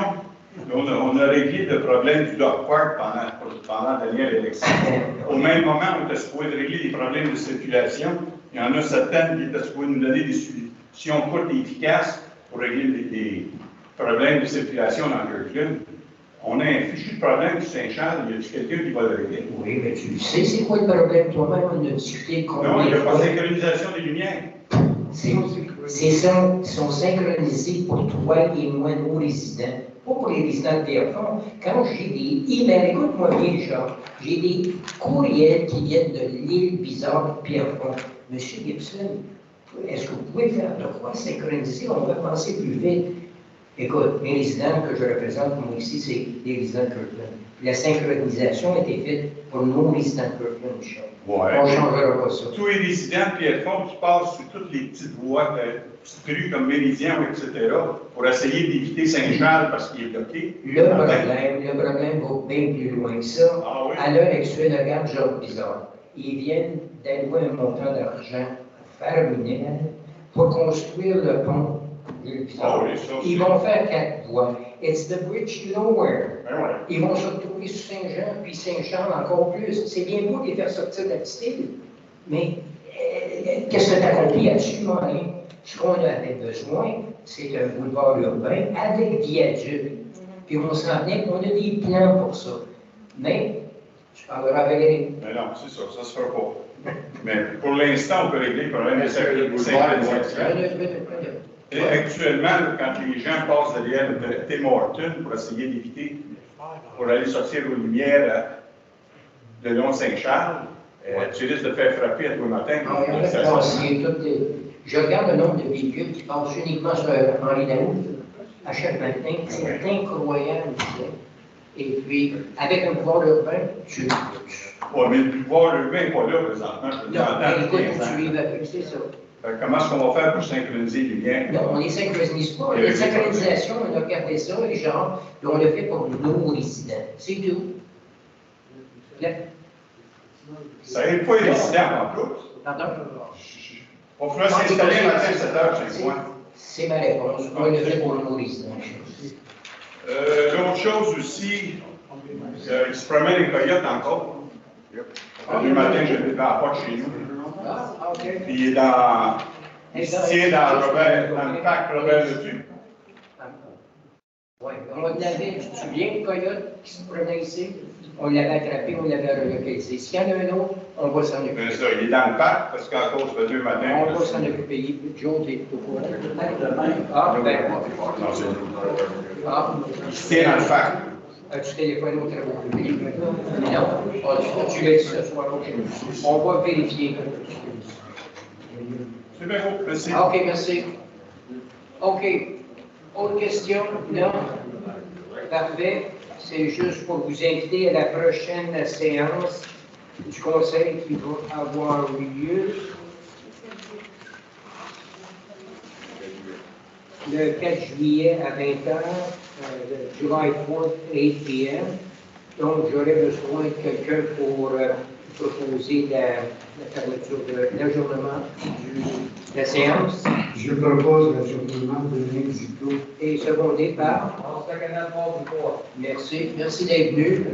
[SPEAKER 14] On a réglé le problème du dog park pendant la dernière élection. Au même moment, on était supposé régler les problèmes de circulation. Il y en a certaines qui étaient supposées nous donner des solutions courtes et efficaces pour régler les problèmes de circulation dans Kirkland. On a un fichu de problème sur Saint-Charles, y a-t-il quelqu'un qui va le régler?
[SPEAKER 1] Oui, mais tu sais c'est quoi le problème toi-même? On a discuté combien.
[SPEAKER 14] Non, il n'y a pas de synchronisation des lumières.
[SPEAKER 1] Ils sont synchronisés pour toi et moi, nos résidents. Pas pour les résidents de Pierrefonds. Quand j'ai des emails, écoute-moi bien, Richard, j'ai des courriels qui viennent de l'île Bizarre de Pierrefonds. Monsieur Gibson, est-ce que vous pouvez faire de quoi synchroniser? On va penser plus vite. Écoute, mes résidents que je représente, moi ici, c'est des résidents de Kirkland. La synchronisation a été faite pour nos résidents de Kirkland, Richard.
[SPEAKER 14] Ouais.
[SPEAKER 1] On ne changera pas ça.
[SPEAKER 14] Tous les résidents de Pierrefonds qui passent sur toutes les petites voies, petites rues comme Méridien, etc., pour essayer d'éviter Saint-Charles parce qu'il est bloqué.
[SPEAKER 1] Le problème va bien plus loin que ça.
[SPEAKER 14] Ah oui?
[SPEAKER 1] À l'heure actuelle, regarde Jacques Bizarre. Ils viennent d'allouer un montant d'argent faramineux pour construire le pont.
[SPEAKER 14] Ah oui, ça,
[SPEAKER 1] ils vont faire 4 voies. It's the bridge to nowhere.
[SPEAKER 14] Ben ouais.
[SPEAKER 1] Ils vont se retrouver sur Saint-Jean, puis Saint-Charles encore plus. C'est bien beau de les faire sortir de la petite île. Mais qu'est-ce que tu accomplis là-dessus, Marie? Ce qu'on avait besoin, c'est un boulevard urbain avec viaduc. Puis on s'en venait, on a des plans pour ça. Mais, tu parleras avec Valérie.
[SPEAKER 14] Mais non, c'est ça, ça se fera pas. Mais pour l'instant, on peut régler le problème de synchronisation. Et actuellement, quand les gens passent derrière le Tim Horton pour essayer d'éviter, pour aller sortir aux lumières de Long-Saint-Charles, tu risques de faire frapper à tous les matins.
[SPEAKER 1] Je regarde le nombre de véhicules qui passent uniquement sur Henri Daoust à chaque matin. C'est incroyable. Et puis, avec un pouvoir urbain, tu...
[SPEAKER 14] Oui, mais le pouvoir urbain n'est pas là présentement.
[SPEAKER 1] Non, mais écoute, tu l'évacues, c'est ça.
[SPEAKER 14] Comment est-ce qu'on va faire pour synchroniser les liens?
[SPEAKER 1] Non, on ne les synchronise pas. La synchronisation, on a regardé ça, et genre, on l'a fait pour nos résidents. C'est tout.
[SPEAKER 14] Ça n'aide pas les résidents en plus.
[SPEAKER 1] Pardon?
[SPEAKER 14] On fera s'installer matin 7 heures chez moi.
[SPEAKER 1] C'est ma réponse. On le fait pour nos résidents.
[SPEAKER 14] L'autre chose aussi, il se promène les coyotes encore. Le matin, je l'ai dans la porte chez nous.
[SPEAKER 1] Ah, OK.
[SPEAKER 14] Puis il se tient dans le parc Robert-le-Duc.
[SPEAKER 1] Oui, on l'avait, tu te souviens, le coyote qui se promenait ici? On l'avait attrapé, on l'avait relocalisé. S'il y en a un autre, on va s'en occuper.
[SPEAKER 14] C'est ça, il est dans le parc parce qu'à cause de 2 matins.
[SPEAKER 1] On va s'en occuper. Joe, t'es au courant? Ah, ben. Ah.
[SPEAKER 14] Il se tient dans le parc.
[SPEAKER 1] As-tu téléphoné au travail public? Non. Tu l'as dit ce soir. On va vérifier.
[SPEAKER 14] C'est bien beau, merci.
[SPEAKER 1] OK, merci. OK. Autre question? Non? Parfait. C'est juste pour vous inviter à la prochaine séance du conseil qui va avoir lieu le 4 juillet à 20h, July 4th, 8 p.m. Donc, j'aurais besoin de quelqu'un pour proposer la fermeture de l'ajournement de la séance.
[SPEAKER 4] Je propose l'ajournement de l'exito.
[SPEAKER 1] Et secondé par? Merci. Merci d'être venu.